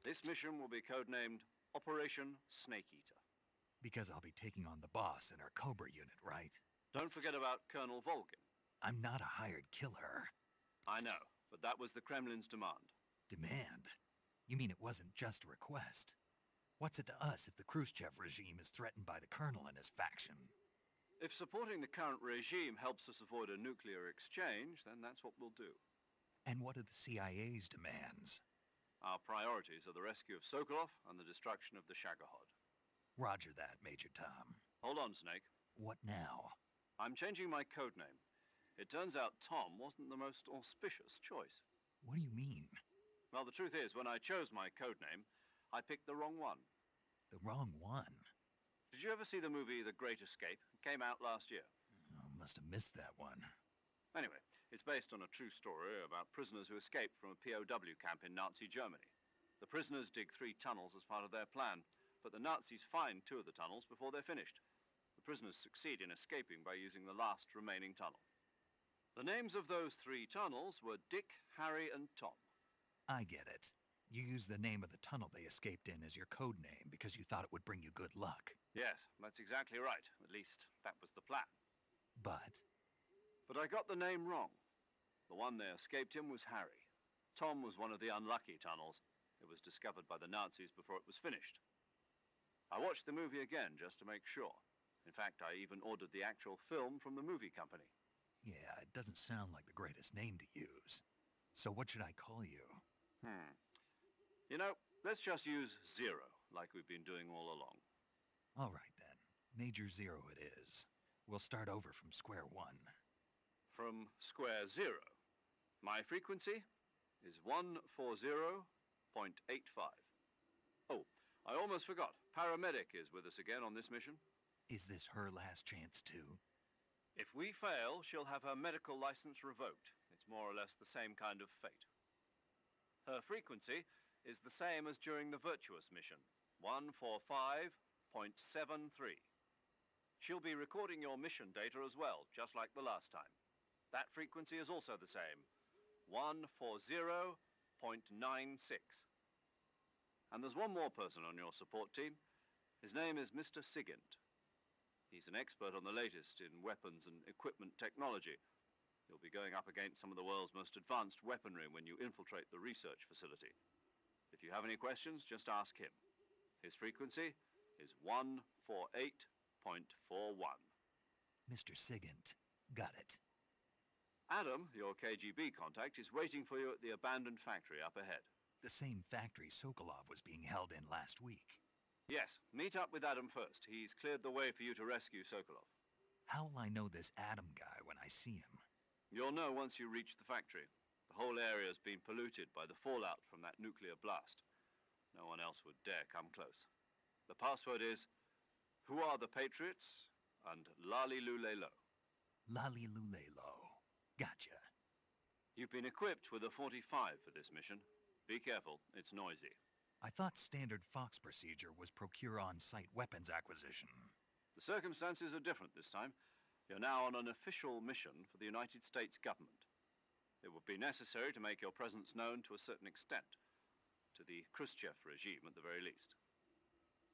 This mission will be codenamed Operation Snake Eater. Because I'll be taking on the boss in our Cobra unit, right? Don't forget about Colonel Volgin. I'm not a hired killer. I know, but that was the Kremlin's demand. Demand? You mean it wasn't just a request? What's it to us if the Khrushchev regime is threatened by the Colonel and his faction? If supporting the current regime helps us avoid a nuclear exchange, then that's what we'll do. And what are the CIA's demands? Our priorities are the rescue of Sokolov and the destruction of the Shagohod. Roger that, Major Tom. Hold on, Snake. What now? I'm changing my codename. It turns out Tom wasn't the most auspicious choice. What do you mean? Well, the truth is, when I chose my code name, I picked the wrong one. The wrong one? Did you ever see the movie The Great Escape? It came out last year. Oh, must have missed that one. Anyway, it's based on a true story about prisoners who escaped from a POW camp in Nazi Germany. The prisoners dig 3 tunnels as part of their plan, but the Nazis find 2 of the tunnels before they're finished. The prisoners succeed in escaping by using the last remaining tunnel. The names of those 3 tunnels were Dick, Harry, and Tom. I get it. You used the name of the tunnel they escaped in as your code name because you thought it would bring you good luck. Yes, that's exactly right. At least, that was the plan. But I got the name wrong. The one they escaped in was Harry. Tom was one of the unlucky tunnels. It was discovered by the Nazis before it was finished. I watched the movie again just to make sure. In fact, I even ordered the actual film from the movie company. yeah, it doesn't sound like the greatest name to use. So what should I call you? You know, let's just use Zero, like we've been doing all along. All right then. Major Zero it is. We'll start over from square one. From square 0. My frequency is 140.85. Oh, I almost forgot. Paramedic is with us again on this mission. Is this her last chance too? If we fail, she'll have her medical license revoked. It's more or less the same kind of fate. Her frequency is the same as during the Virtuous mission, 145.73. She'll be recording your mission data as well, just like the last time. That frequency is also the same, 140.96. And there's one more person on your support team. His name is Mr. Sigint. He's an expert on the latest in weapons and equipment technology. You'll be going up against some of the world's most advanced weaponry when you infiltrate the research facility. If you have any questions, just ask him. His frequency is 148.41. Mr. Sigint. Got it. Adam, your KGB contact, is waiting for you at the abandoned factory up ahead. The same factory Sokolov was being held in last week. Yes, meet up with Adam first. He's cleared the way for you to rescue Sokolov. How will I know this Adam guy when I see him? You'll know once you reach the factory. The whole area's been polluted by the fallout from that nuclear blast. No one else would dare come close. The password is, "Who are the Patriots?" and Lali Lulelo. Lali Lulelo. Gotcha. You've been equipped with a 45 for this mission. Be careful, it's noisy. I thought standard Fox procedure was procure on-site weapons acquisition. The circumstances are different this time. You're now on an official mission for the United States government. It would be necessary to make your presence known to a certain extent, to the Khrushchev regime at the very least.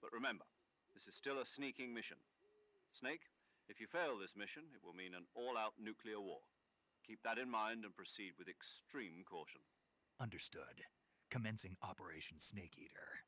But remember, this is still a sneaking mission. Snake, if you fail this mission, it will mean an all-out nuclear war. Keep that in mind and proceed with extreme caution. Understood. Commencing Operation Snake Eater.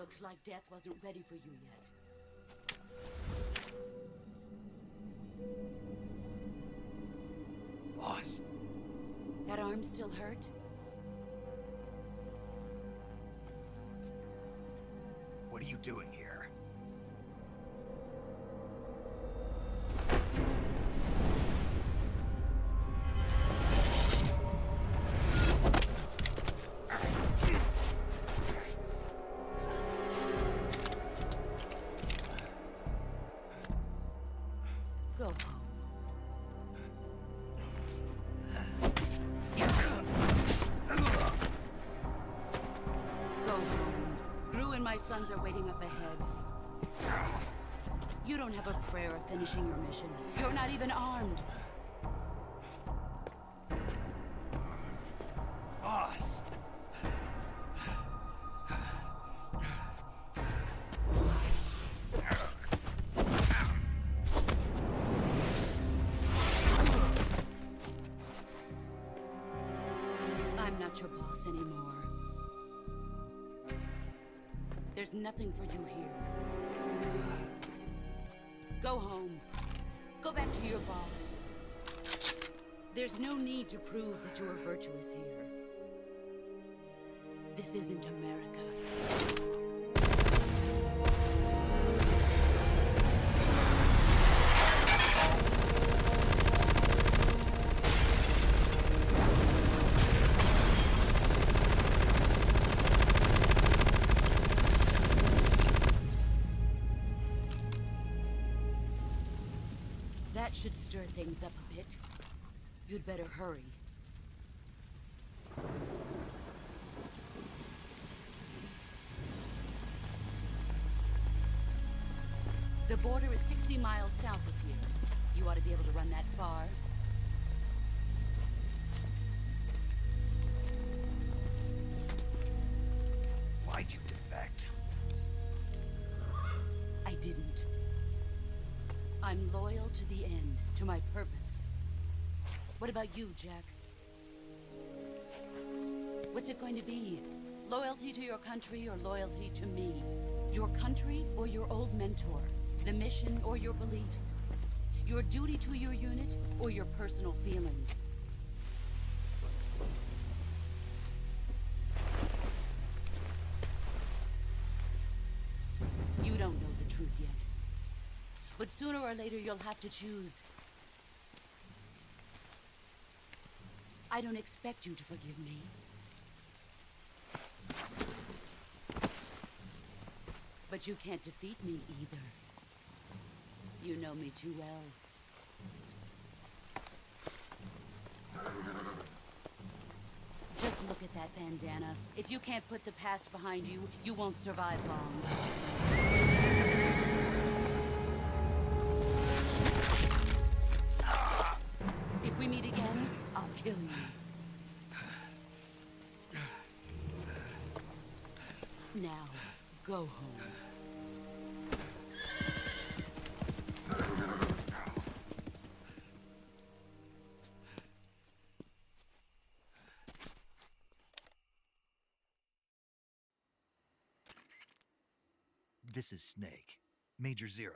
Looks like death wasn't ready for you yet. Boss. That arm still hurt? What are you doing here? Go home. Go home. Gru and my sons are waiting up ahead. You don't have a prayer of finishing your mission. You're not even armed. Boss! I'm not your boss anymore. There's nothing for you here. Go home. Go back to your boss. There's no need to prove that you are virtuous here. This isn't America. That should stir things up a bit. You'd better hurry. The border is 60 miles south of here. You ought to be able to run that far. Why'd you defect? I didn't. I'm loyal to the end, to my purpose. What about you, Jack? What's it going to be? Loyalty to your country or loyalty to me? Your country or your old mentor? The mission or your beliefs? Your duty to your unit or your personal feelings? You don't know the truth yet. But sooner or later, you'll have to choose. I don't expect you to forgive me. But you can't defeat me either. You know me too well. Just look at that bandana. If you can't put the past behind you, you won't survive long. If we meet again, I'll kill you. Now, go home. This is Snake. Major Zero.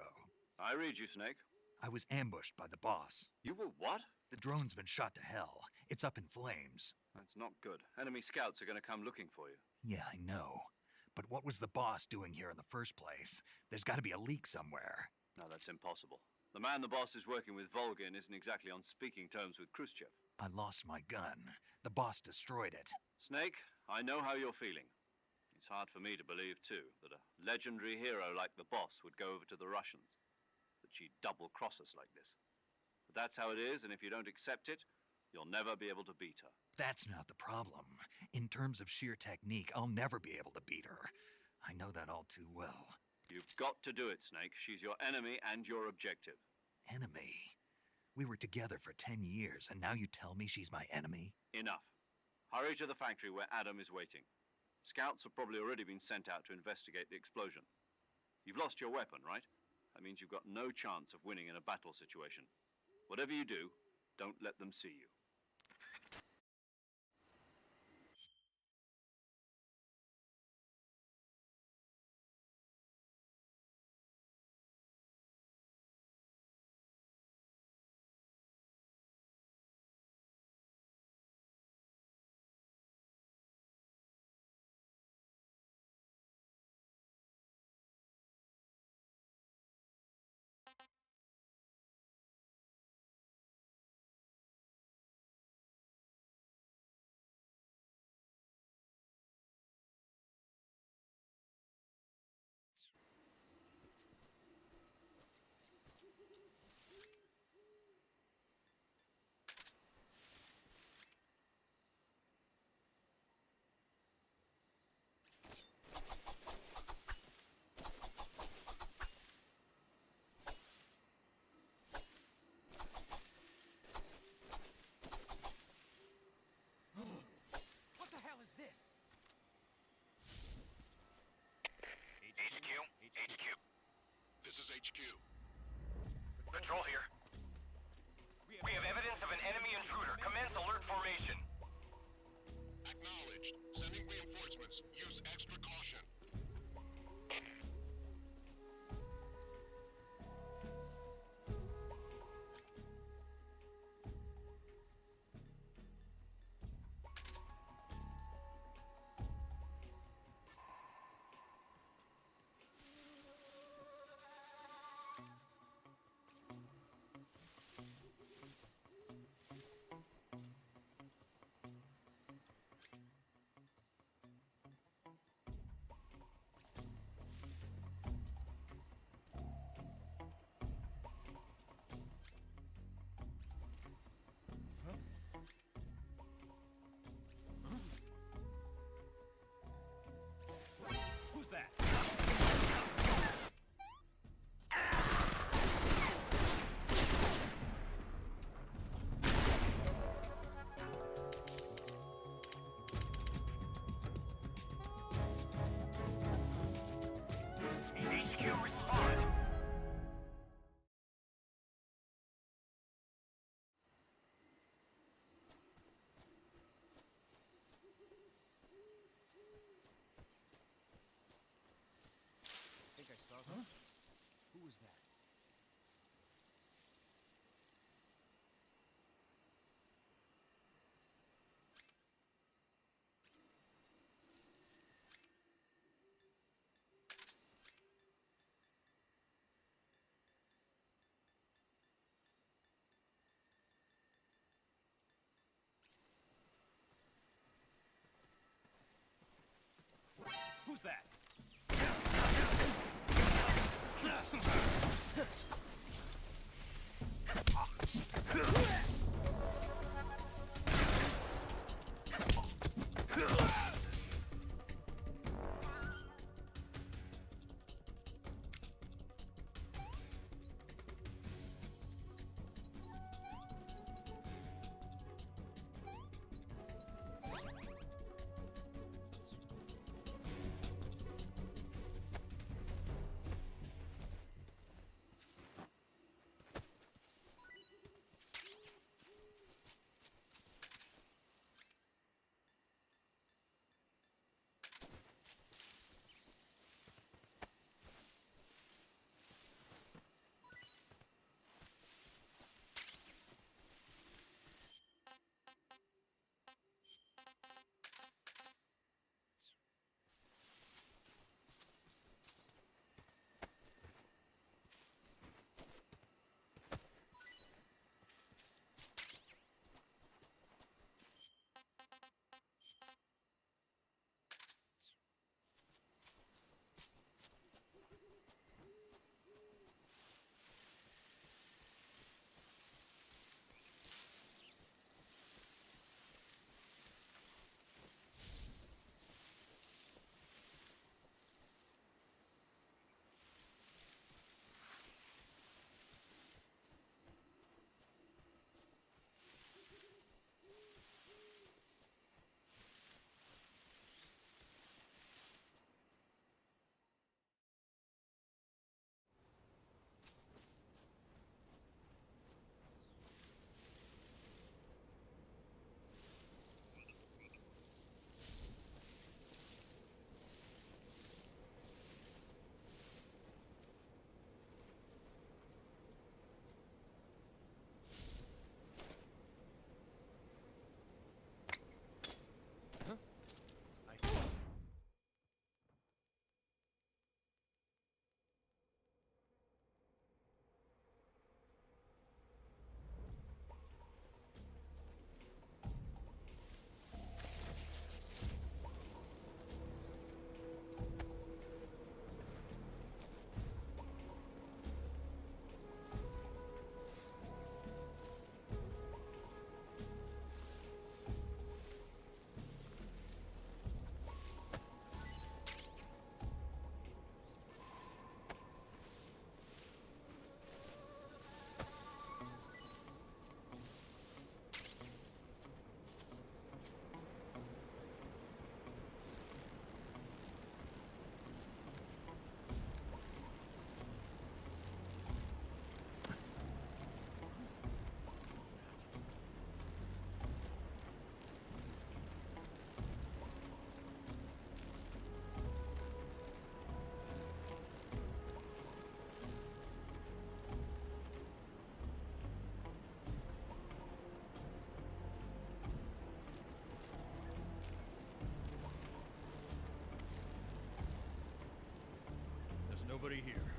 I read you, Snake. I was ambushed by the boss. You were what? The drone's been shot to hell. It's up in flames. That's not good. Enemy scouts are going to come looking for you. Yeah, I know. But what was the boss doing here in the first place? There's got to be a leak somewhere. No, that's impossible. The man the boss is working with, Volgin, isn't exactly on speaking terms with Khrushchev. I lost my gun. The boss destroyed it. Snake, I know how you're feeling. It's hard for me to believe, too, that a legendary hero like the boss would go over to the Russians. That she'd double-cross us like this. But that's how it is, and if you don't accept it, you'll never be able to beat her. That's not the problem. In terms of sheer technique, I'll never be able to beat her. I know that all too well. You've got to do it, Snake. She's your enemy and your objective. Enemy? We were together for 10 years, and now you tell me she's my enemy? Enough. Hurry to the factory where Adam is waiting. Scouts have probably already been sent out to investigate the explosion. You've lost your weapon, right? That means you've got no chance of winning in a battle situation. Whatever you do, don't let them see you. HQ. Patrol here. We have evidence of an enemy intruder. Commence alert formation. Acknowledged. Sending reinforcements. Use extra caution. Nobody here.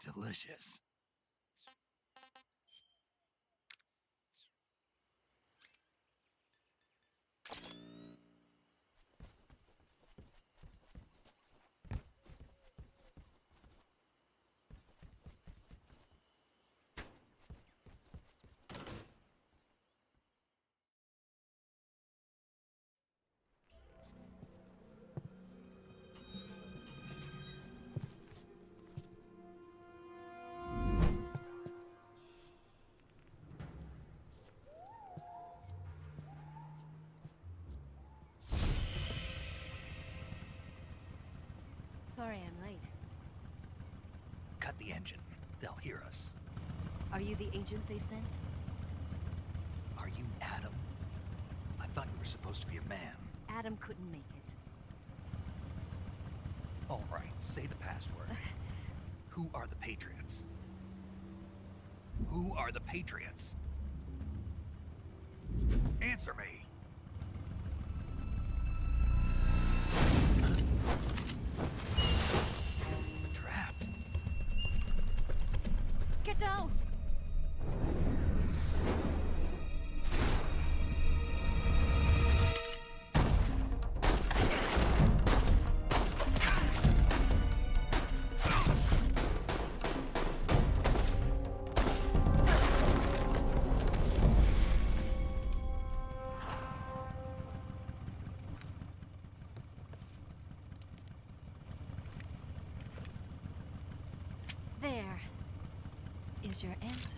Delicious. Sorry I'm late. Cut the engine. They'll hear us. Are you the agent they sent? Are you Adam? I thought you were supposed to be a man. Adam couldn't make it. All right, say the password. Who are the Patriots? Who are the Patriots? Answer me! Trapped. Get down! There is your answer.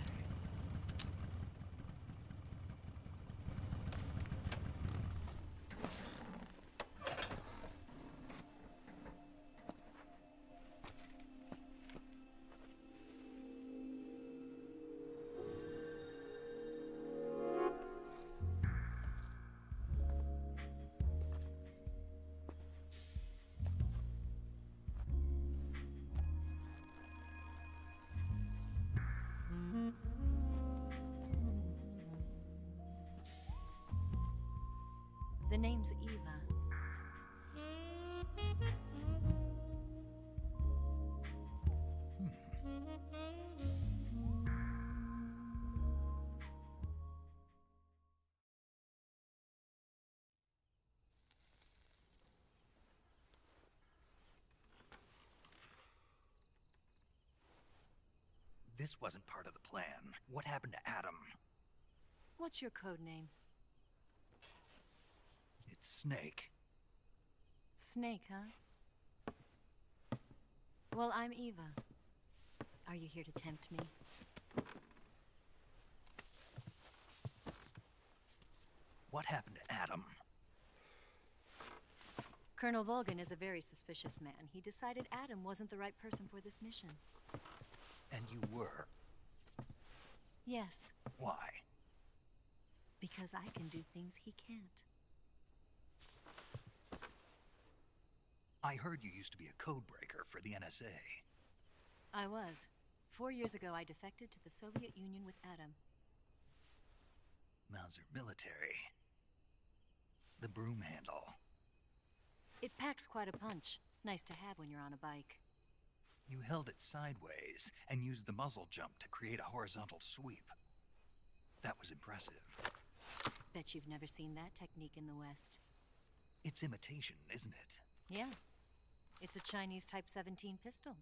The name's Eva. This wasn't part of the plan. What happened to Adam? What's your code name? It's Snake. Snake, huh? Well, I'm Eva. Are you here to tempt me? What happened to Adam? Colonel Volgan is a very suspicious man. He decided Adam wasn't the right person for this mission. And you were? Yes. Why? Because I can do things he can't. I heard you used to be a codebreaker for the NSA. I was. 4 years ago, I defected to the Soviet Union with Adam. Mauser military. The broom handle. It packs quite a punch. Nice to have when you're on a bike. You held it sideways and used the muzzle jump to create a horizontal sweep. That was impressive. Bet you've never seen that technique in the West. It's imitation, isn't it? Yeah. It's a Chinese Type 17 pistol.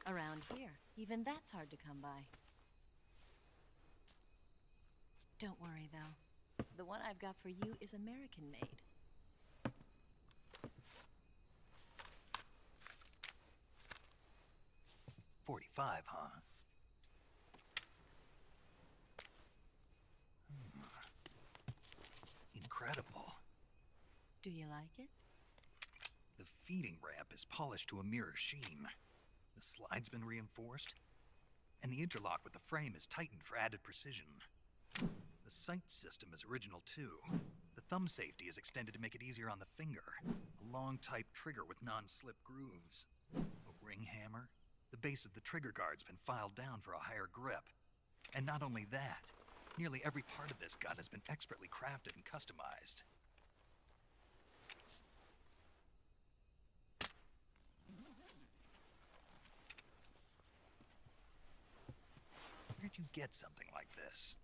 Around here, even that's hard to come by. Don't worry, though. The one I've got for you is American-made. .45, huh? Incredible. Do you like it? The feeding ramp is polished to a mirror sheen. The slide's been reinforced, and the interlock with the frame is tightened for added precision. The sight system is original too. The thumb safety is extended to make it easier on the finger. A A long type trigger with non-slip grooves. A ring hammer. The base of the trigger guard's been filed down for a higher grip. And not only that, nearly every part of this gun has been expertly crafted and customized. Where'd you get something like this?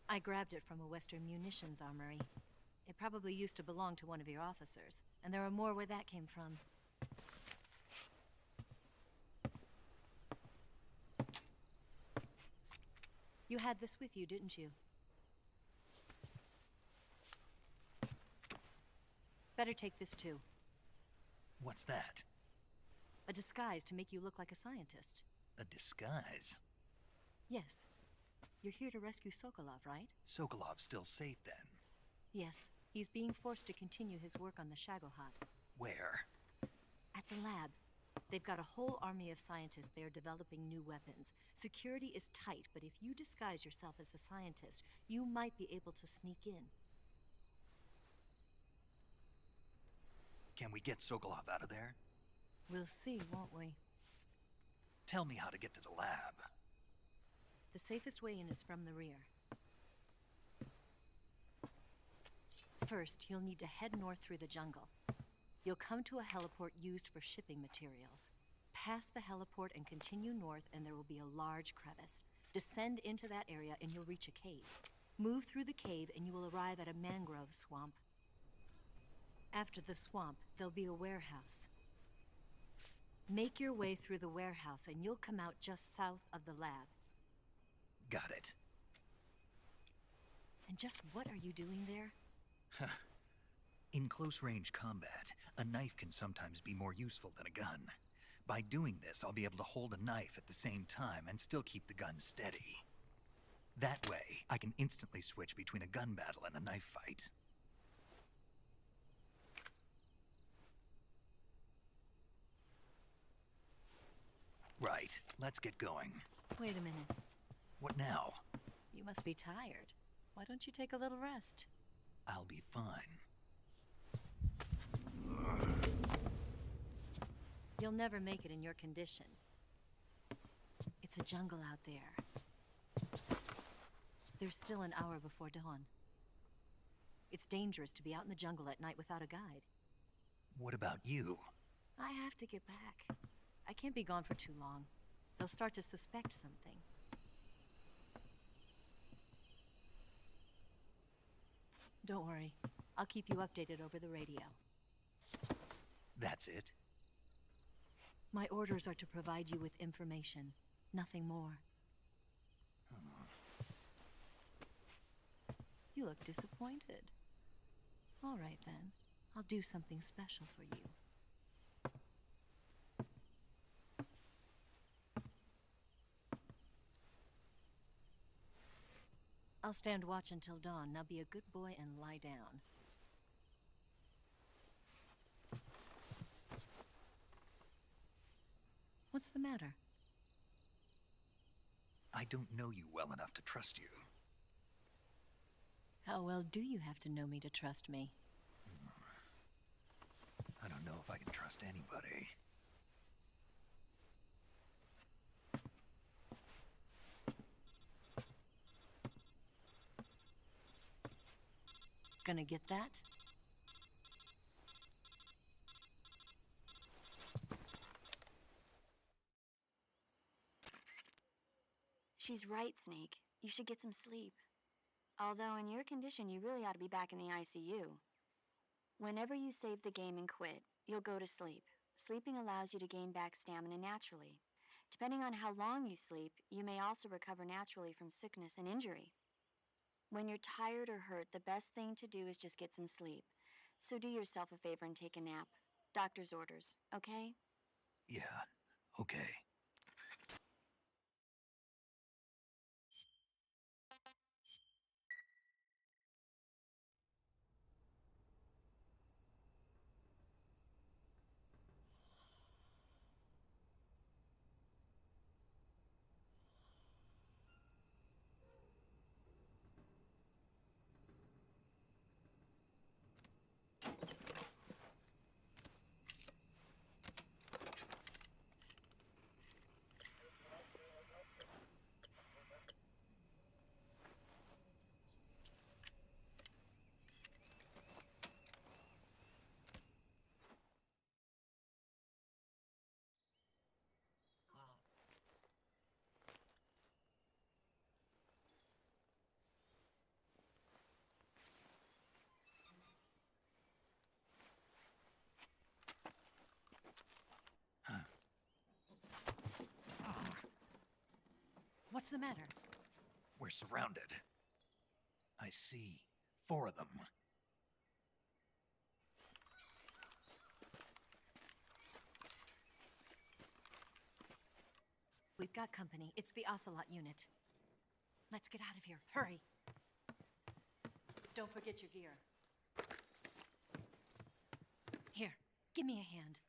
I grabbed it from a Western munitions armory. It probably used to belong to one of your officers, and there are more where that came from. You had this with you, didn't you? Better take this too. What's that? A disguise to make you look like a scientist. A disguise? Yes. You're here to rescue Sokolov, right? Sokolov's still safe then? Yes. He's being forced to continue his work on the Shagohod. Where? At the lab. They've got a whole army of scientists there developing new weapons. Security is tight, but if you disguise yourself as a scientist, you might be able to sneak in. Can we get Sokolov out of there? We'll see, won't we? Tell me how to get to the lab. The safest way in is from the rear. First, you'll need to head north through the jungle. You'll come to a heliport used for shipping materials. Pass the heliport and continue north, and there will be a large crevice. Descend into that area and you'll reach a cave. Move through the cave and you will arrive at a mangrove swamp. After the swamp, there'll be a warehouse. Make your way through the warehouse and you'll come out just south of the lab. Got it. And just what are you doing there? In close-range combat, a knife can sometimes be more useful than a gun. By doing this, I'll be able to hold a knife at the same time and still keep the gun steady. That way, I can instantly switch between a gun battle and a knife fight. Right, let's get going. Wait a minute. What now? You must be tired. Why don't you take a little rest? I'll be fine. You'll never make it in your condition. It's a jungle out there. There's still an hour before dawn. It's dangerous to be out in the jungle at night without a guide. What about you? I have to get back. I can't be gone for too long. They'll start to suspect something. Don't worry. I'll keep you updated over the radio. That's it? My orders are to provide you with information. Nothing more. You look disappointed. All right, then. I'll do something special for you. I'll stand watch until dawn. Now be a good boy and lie down. What's the matter? I don't know you well enough to trust you. How well do you have to know me to trust me? I don't know if I can trust anybody. Gonna get that? She's right, Snake. You should get some sleep. Although in your condition, you really ought to be back in the ICU. Whenever you save the game and quit, you'll go to sleep. Sleeping allows you to gain back stamina naturally. Depending on how long you sleep, you may also recover naturally from sickness and injury. When you're tired or hurt, the best thing to do is just get some sleep. So do yourself a favor and take a nap. Doctor's orders, okay? Yeah, okay. What's the matter? We're surrounded. I see 4 of them. We've got company. It's the Ocelot unit. Let's get out of here. Hurry. Don't forget your gear. Here, give me a hand.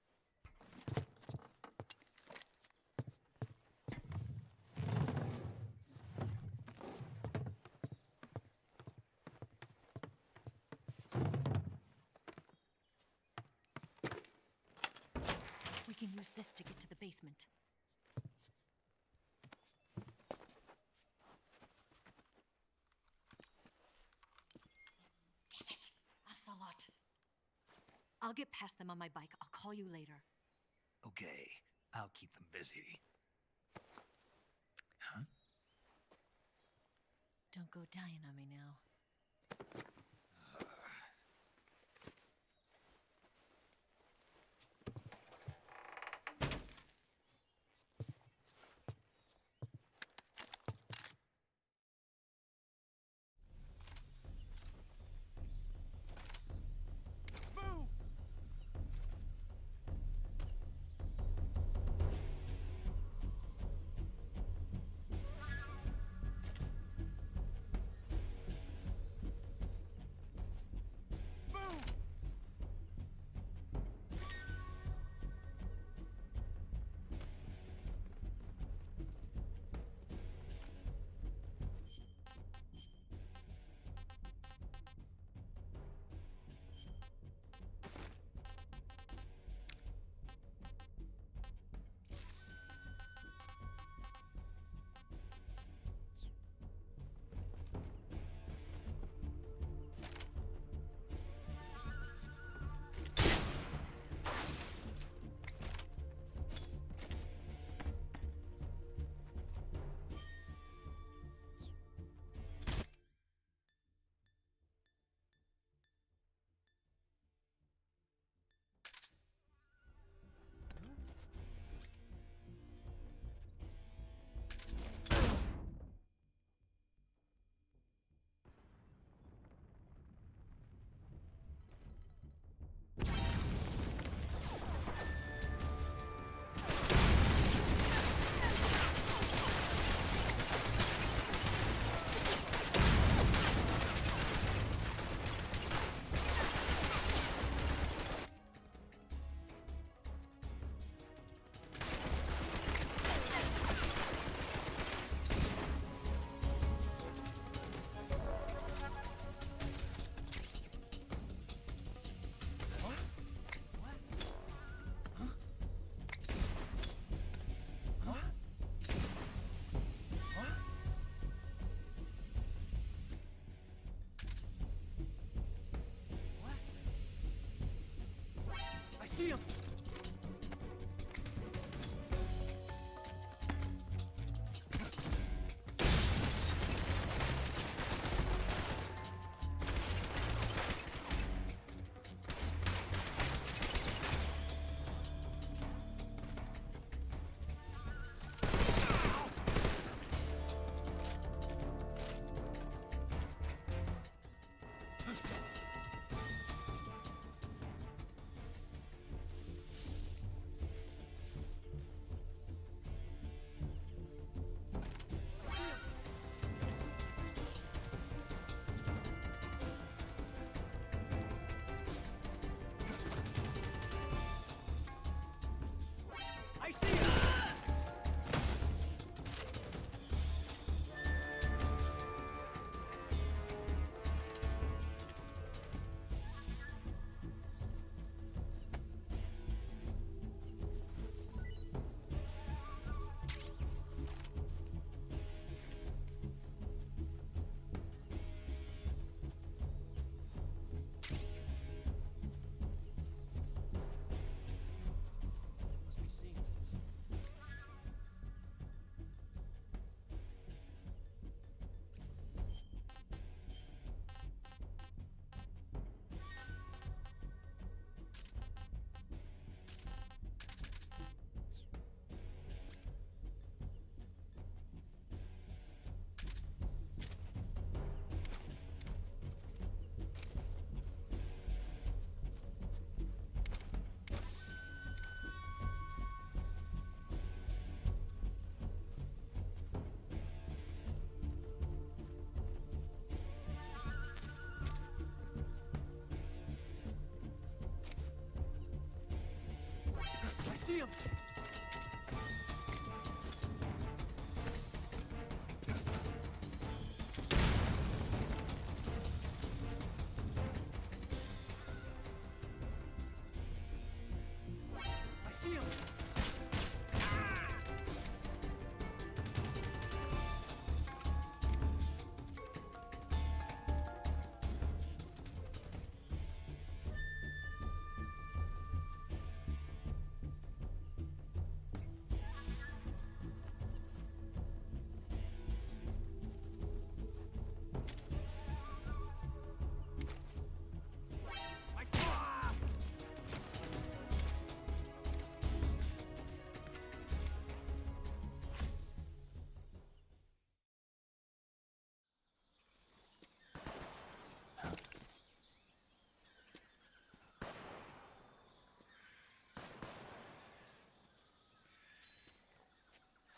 We can use this to get to the basement. Damn it, Ocelot. I'll get past them on my bike. I'll call you later. Okay, I'll keep them busy. Huh? Don't go dying on me now. See him! see him! I see him!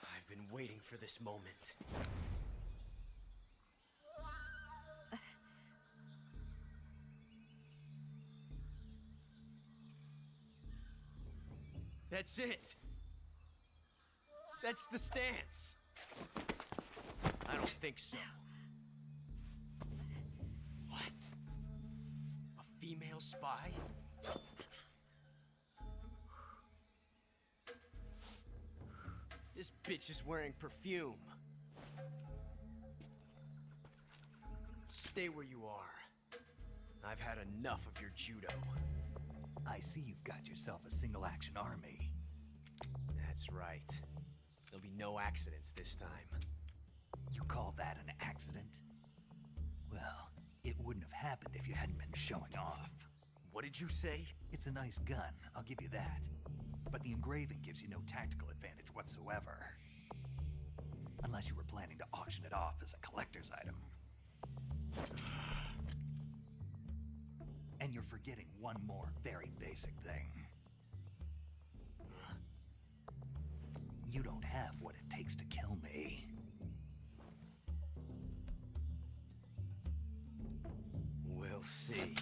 I've been waiting for this moment. That's it. That's the stance. I don't think so. What? A female spy? This bitch is wearing perfume. Stay where you are. I've had enough of your judo. I see you've got yourself a single-action army. That's right. There'll be no accidents this time. You call that an accident? Well, it wouldn't have happened if you hadn't been showing off. What did you say? It's a nice gun, I'll give you that. But the engraving gives you no tactical advantage whatsoever. Unless you were planning to auction it off as a collector's item. And you're forgetting one more very basic thing. You don't have what it takes to kill me. We'll see.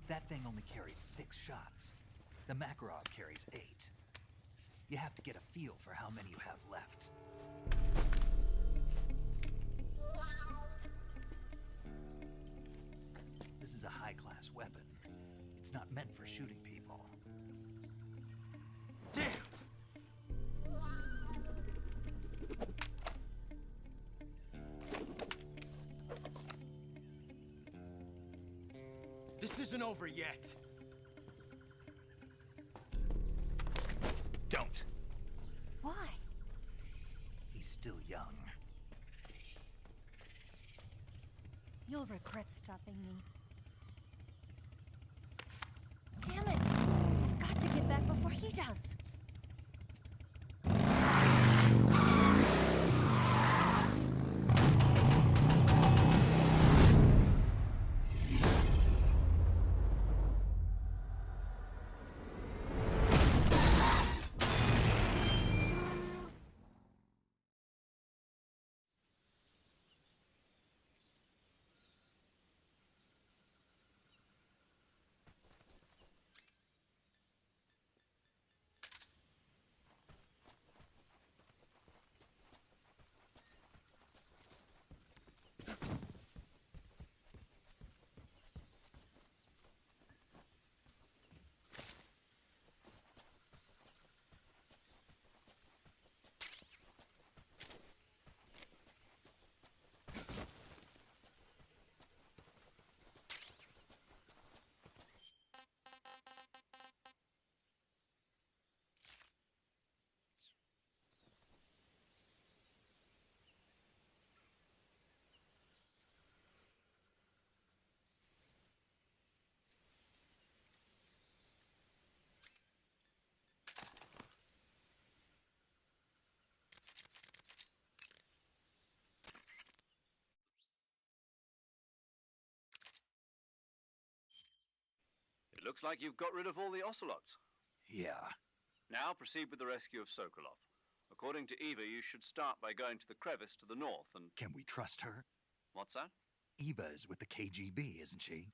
That thing only carries 6 shots. The Makarov carries 8. You have to get a feel for how many you have left. This is a high-class weapon. It's not meant for shooting people. Damn! This isn't over yet. Don't. Why? He's still young. You'll regret stopping me. Damn it! I've got to get back before he does. Looks like you've got rid of all the ocelots. Yeah. Now proceed with the rescue of Sokolov. According to Eva, you should start by going to the crevice to the north and... Can we trust her? What's that? Eva is with the KGB, isn't she?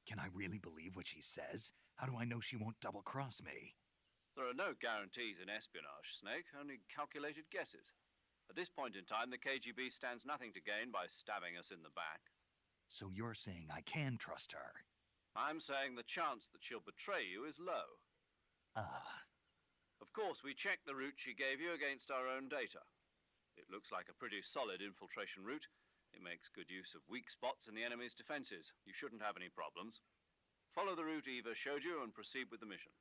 Can I really believe what she says? How do I know she won't double-cross me? There are no guarantees in espionage, Snake, only calculated guesses. At this point in time, the KGB stands nothing to gain by stabbing us in the back. So you're saying I can trust her? I'm saying the chance that she'll betray you is low. Ah. Of course, we checked the route she gave you against our own data. It looks like a pretty solid infiltration route. It makes good use of weak spots in the enemy's defenses. You shouldn't have any problems. Follow the route Eva showed you and proceed with the mission.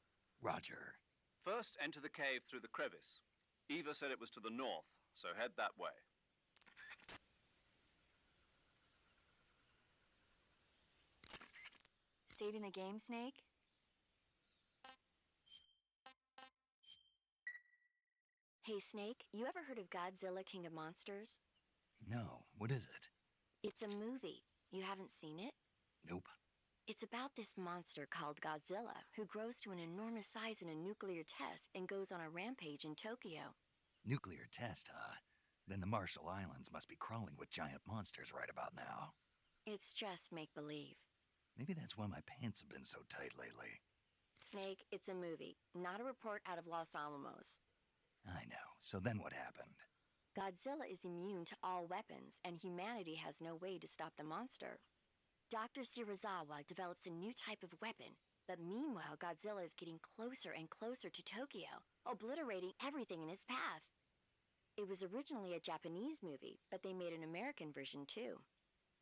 Roger. First, enter the cave through the crevice. Eva said it was to the north, so head that way. Saving the game, Snake? Hey, Snake, you ever heard of Godzilla, King of Monsters? No, what is it? It's a movie. You haven't seen it? Nope. It's about this monster called Godzilla, who grows to an enormous size in a nuclear test and goes on a rampage in Tokyo. Nuclear test, huh? Then the Marshall Islands must be crawling with giant monsters right about now. It's just make-believe. Maybe that's why my pants have been so tight lately. Snake, it's a movie, not a report out of Los Alamos. I know. So then what happened? Godzilla is immune to all weapons, and humanity has no way to stop the monster. Dr. Shirazawa develops a new type of weapon, but meanwhile Godzilla is getting closer and closer to Tokyo, obliterating everything in his path. It was originally a Japanese movie, but they made an American version too.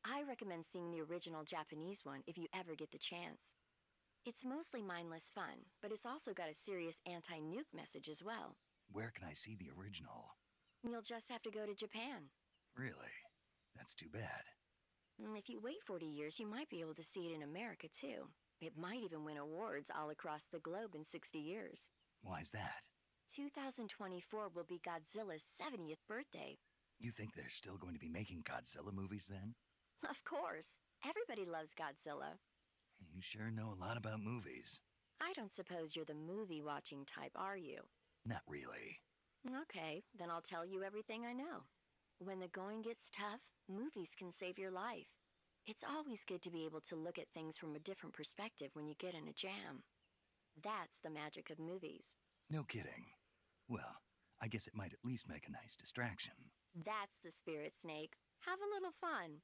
I recommend seeing the original Japanese one if you ever get the chance. It's mostly mindless fun, but it's also got a serious anti-nuke message as well. Where can I see the original? You'll just have to go to Japan. Really? That's too bad. If you wait 40 years, you might be able to see it in America too. It might even win awards all across the globe in 60 years. Why's that? 2024 will be Godzilla's 70th birthday. You think they're still going to be making Godzilla movies then? Of course. Everybody loves Godzilla. You sure know a lot about movies. I don't suppose you're the movie-watching type, are you? Not really. Okay, then I'll tell you everything I know. When the going gets tough, movies can save your life. It's always good to be able to look at things from a different perspective when you get in a jam. That's the magic of movies. No kidding. Well, I guess it might at least make a nice distraction. That's the spirit, Snake. Have a little fun.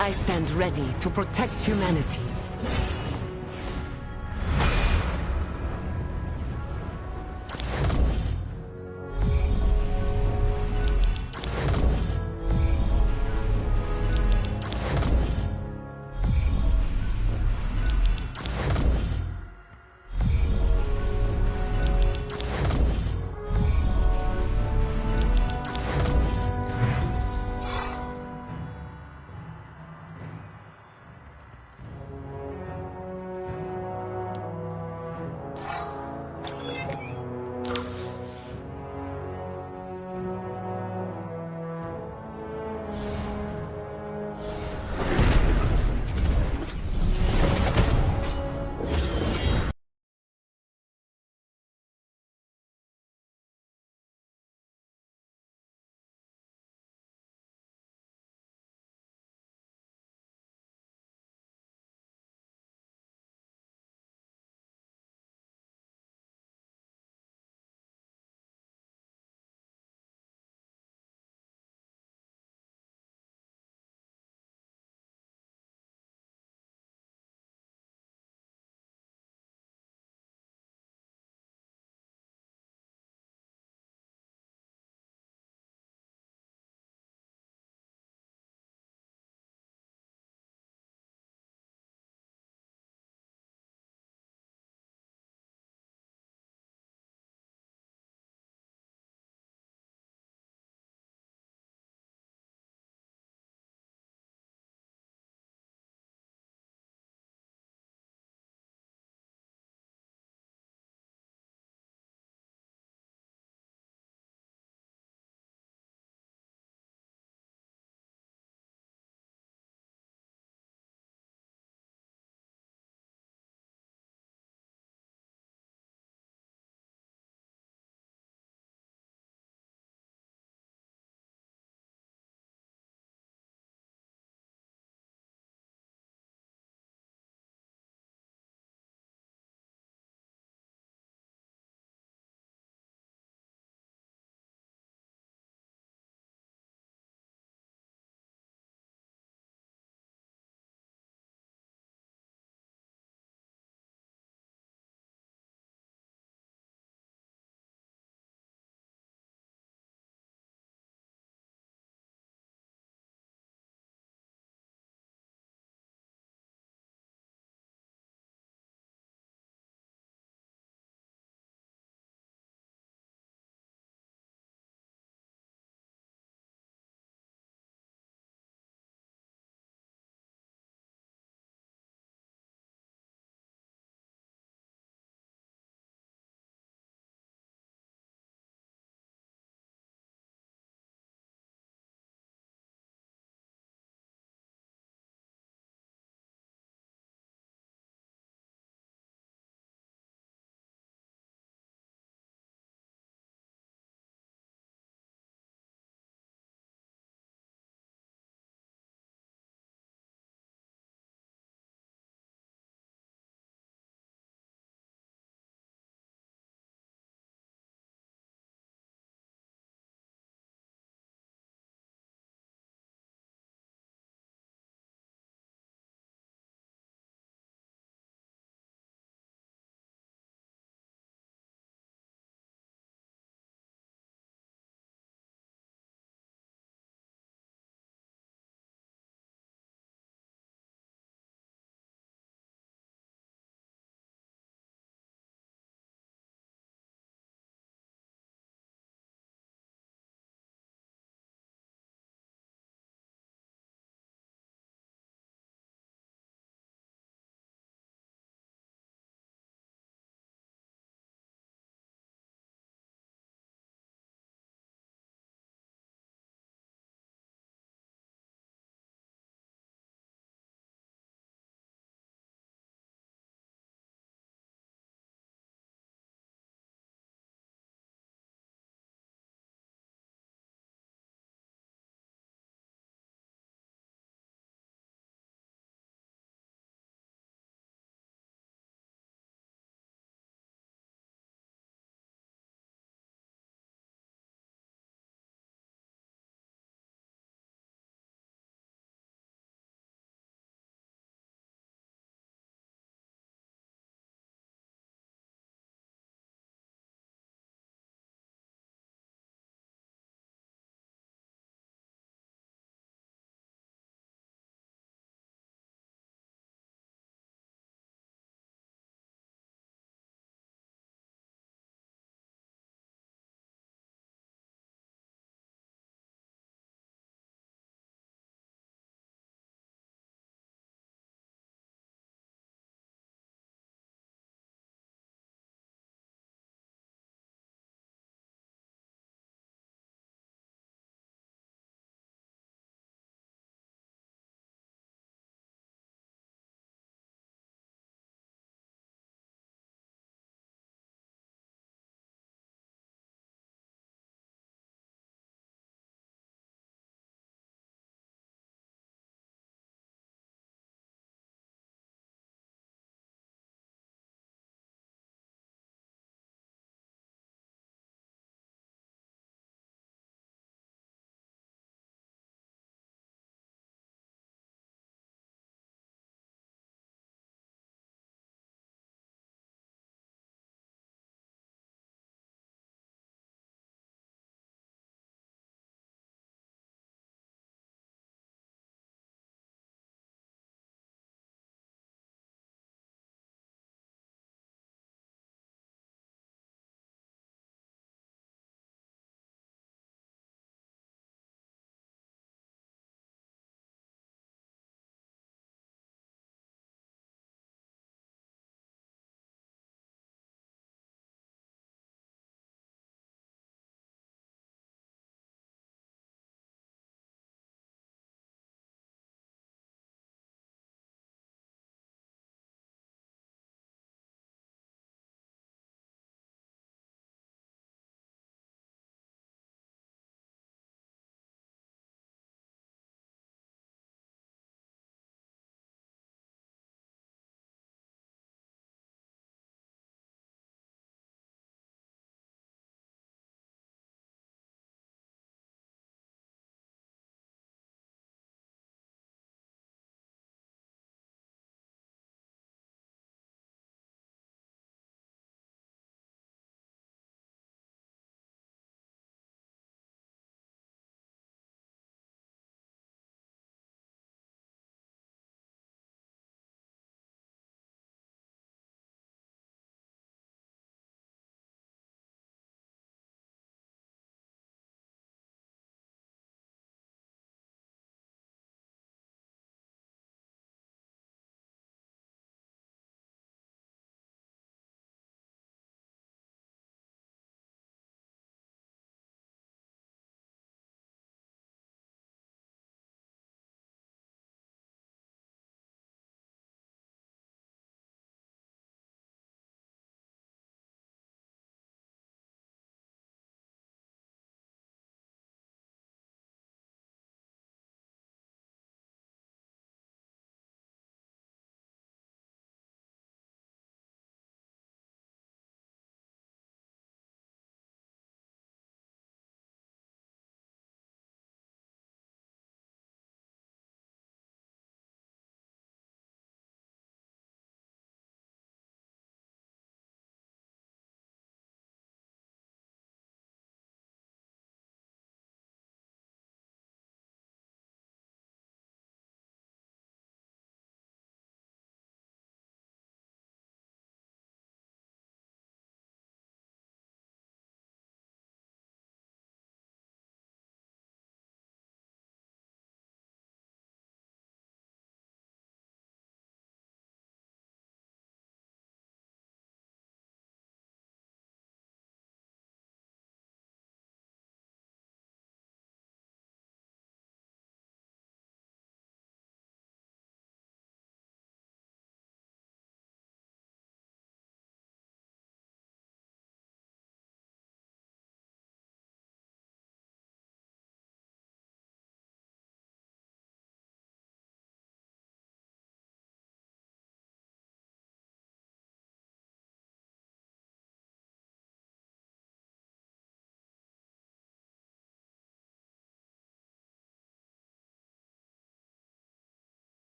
I stand ready to protect humanity.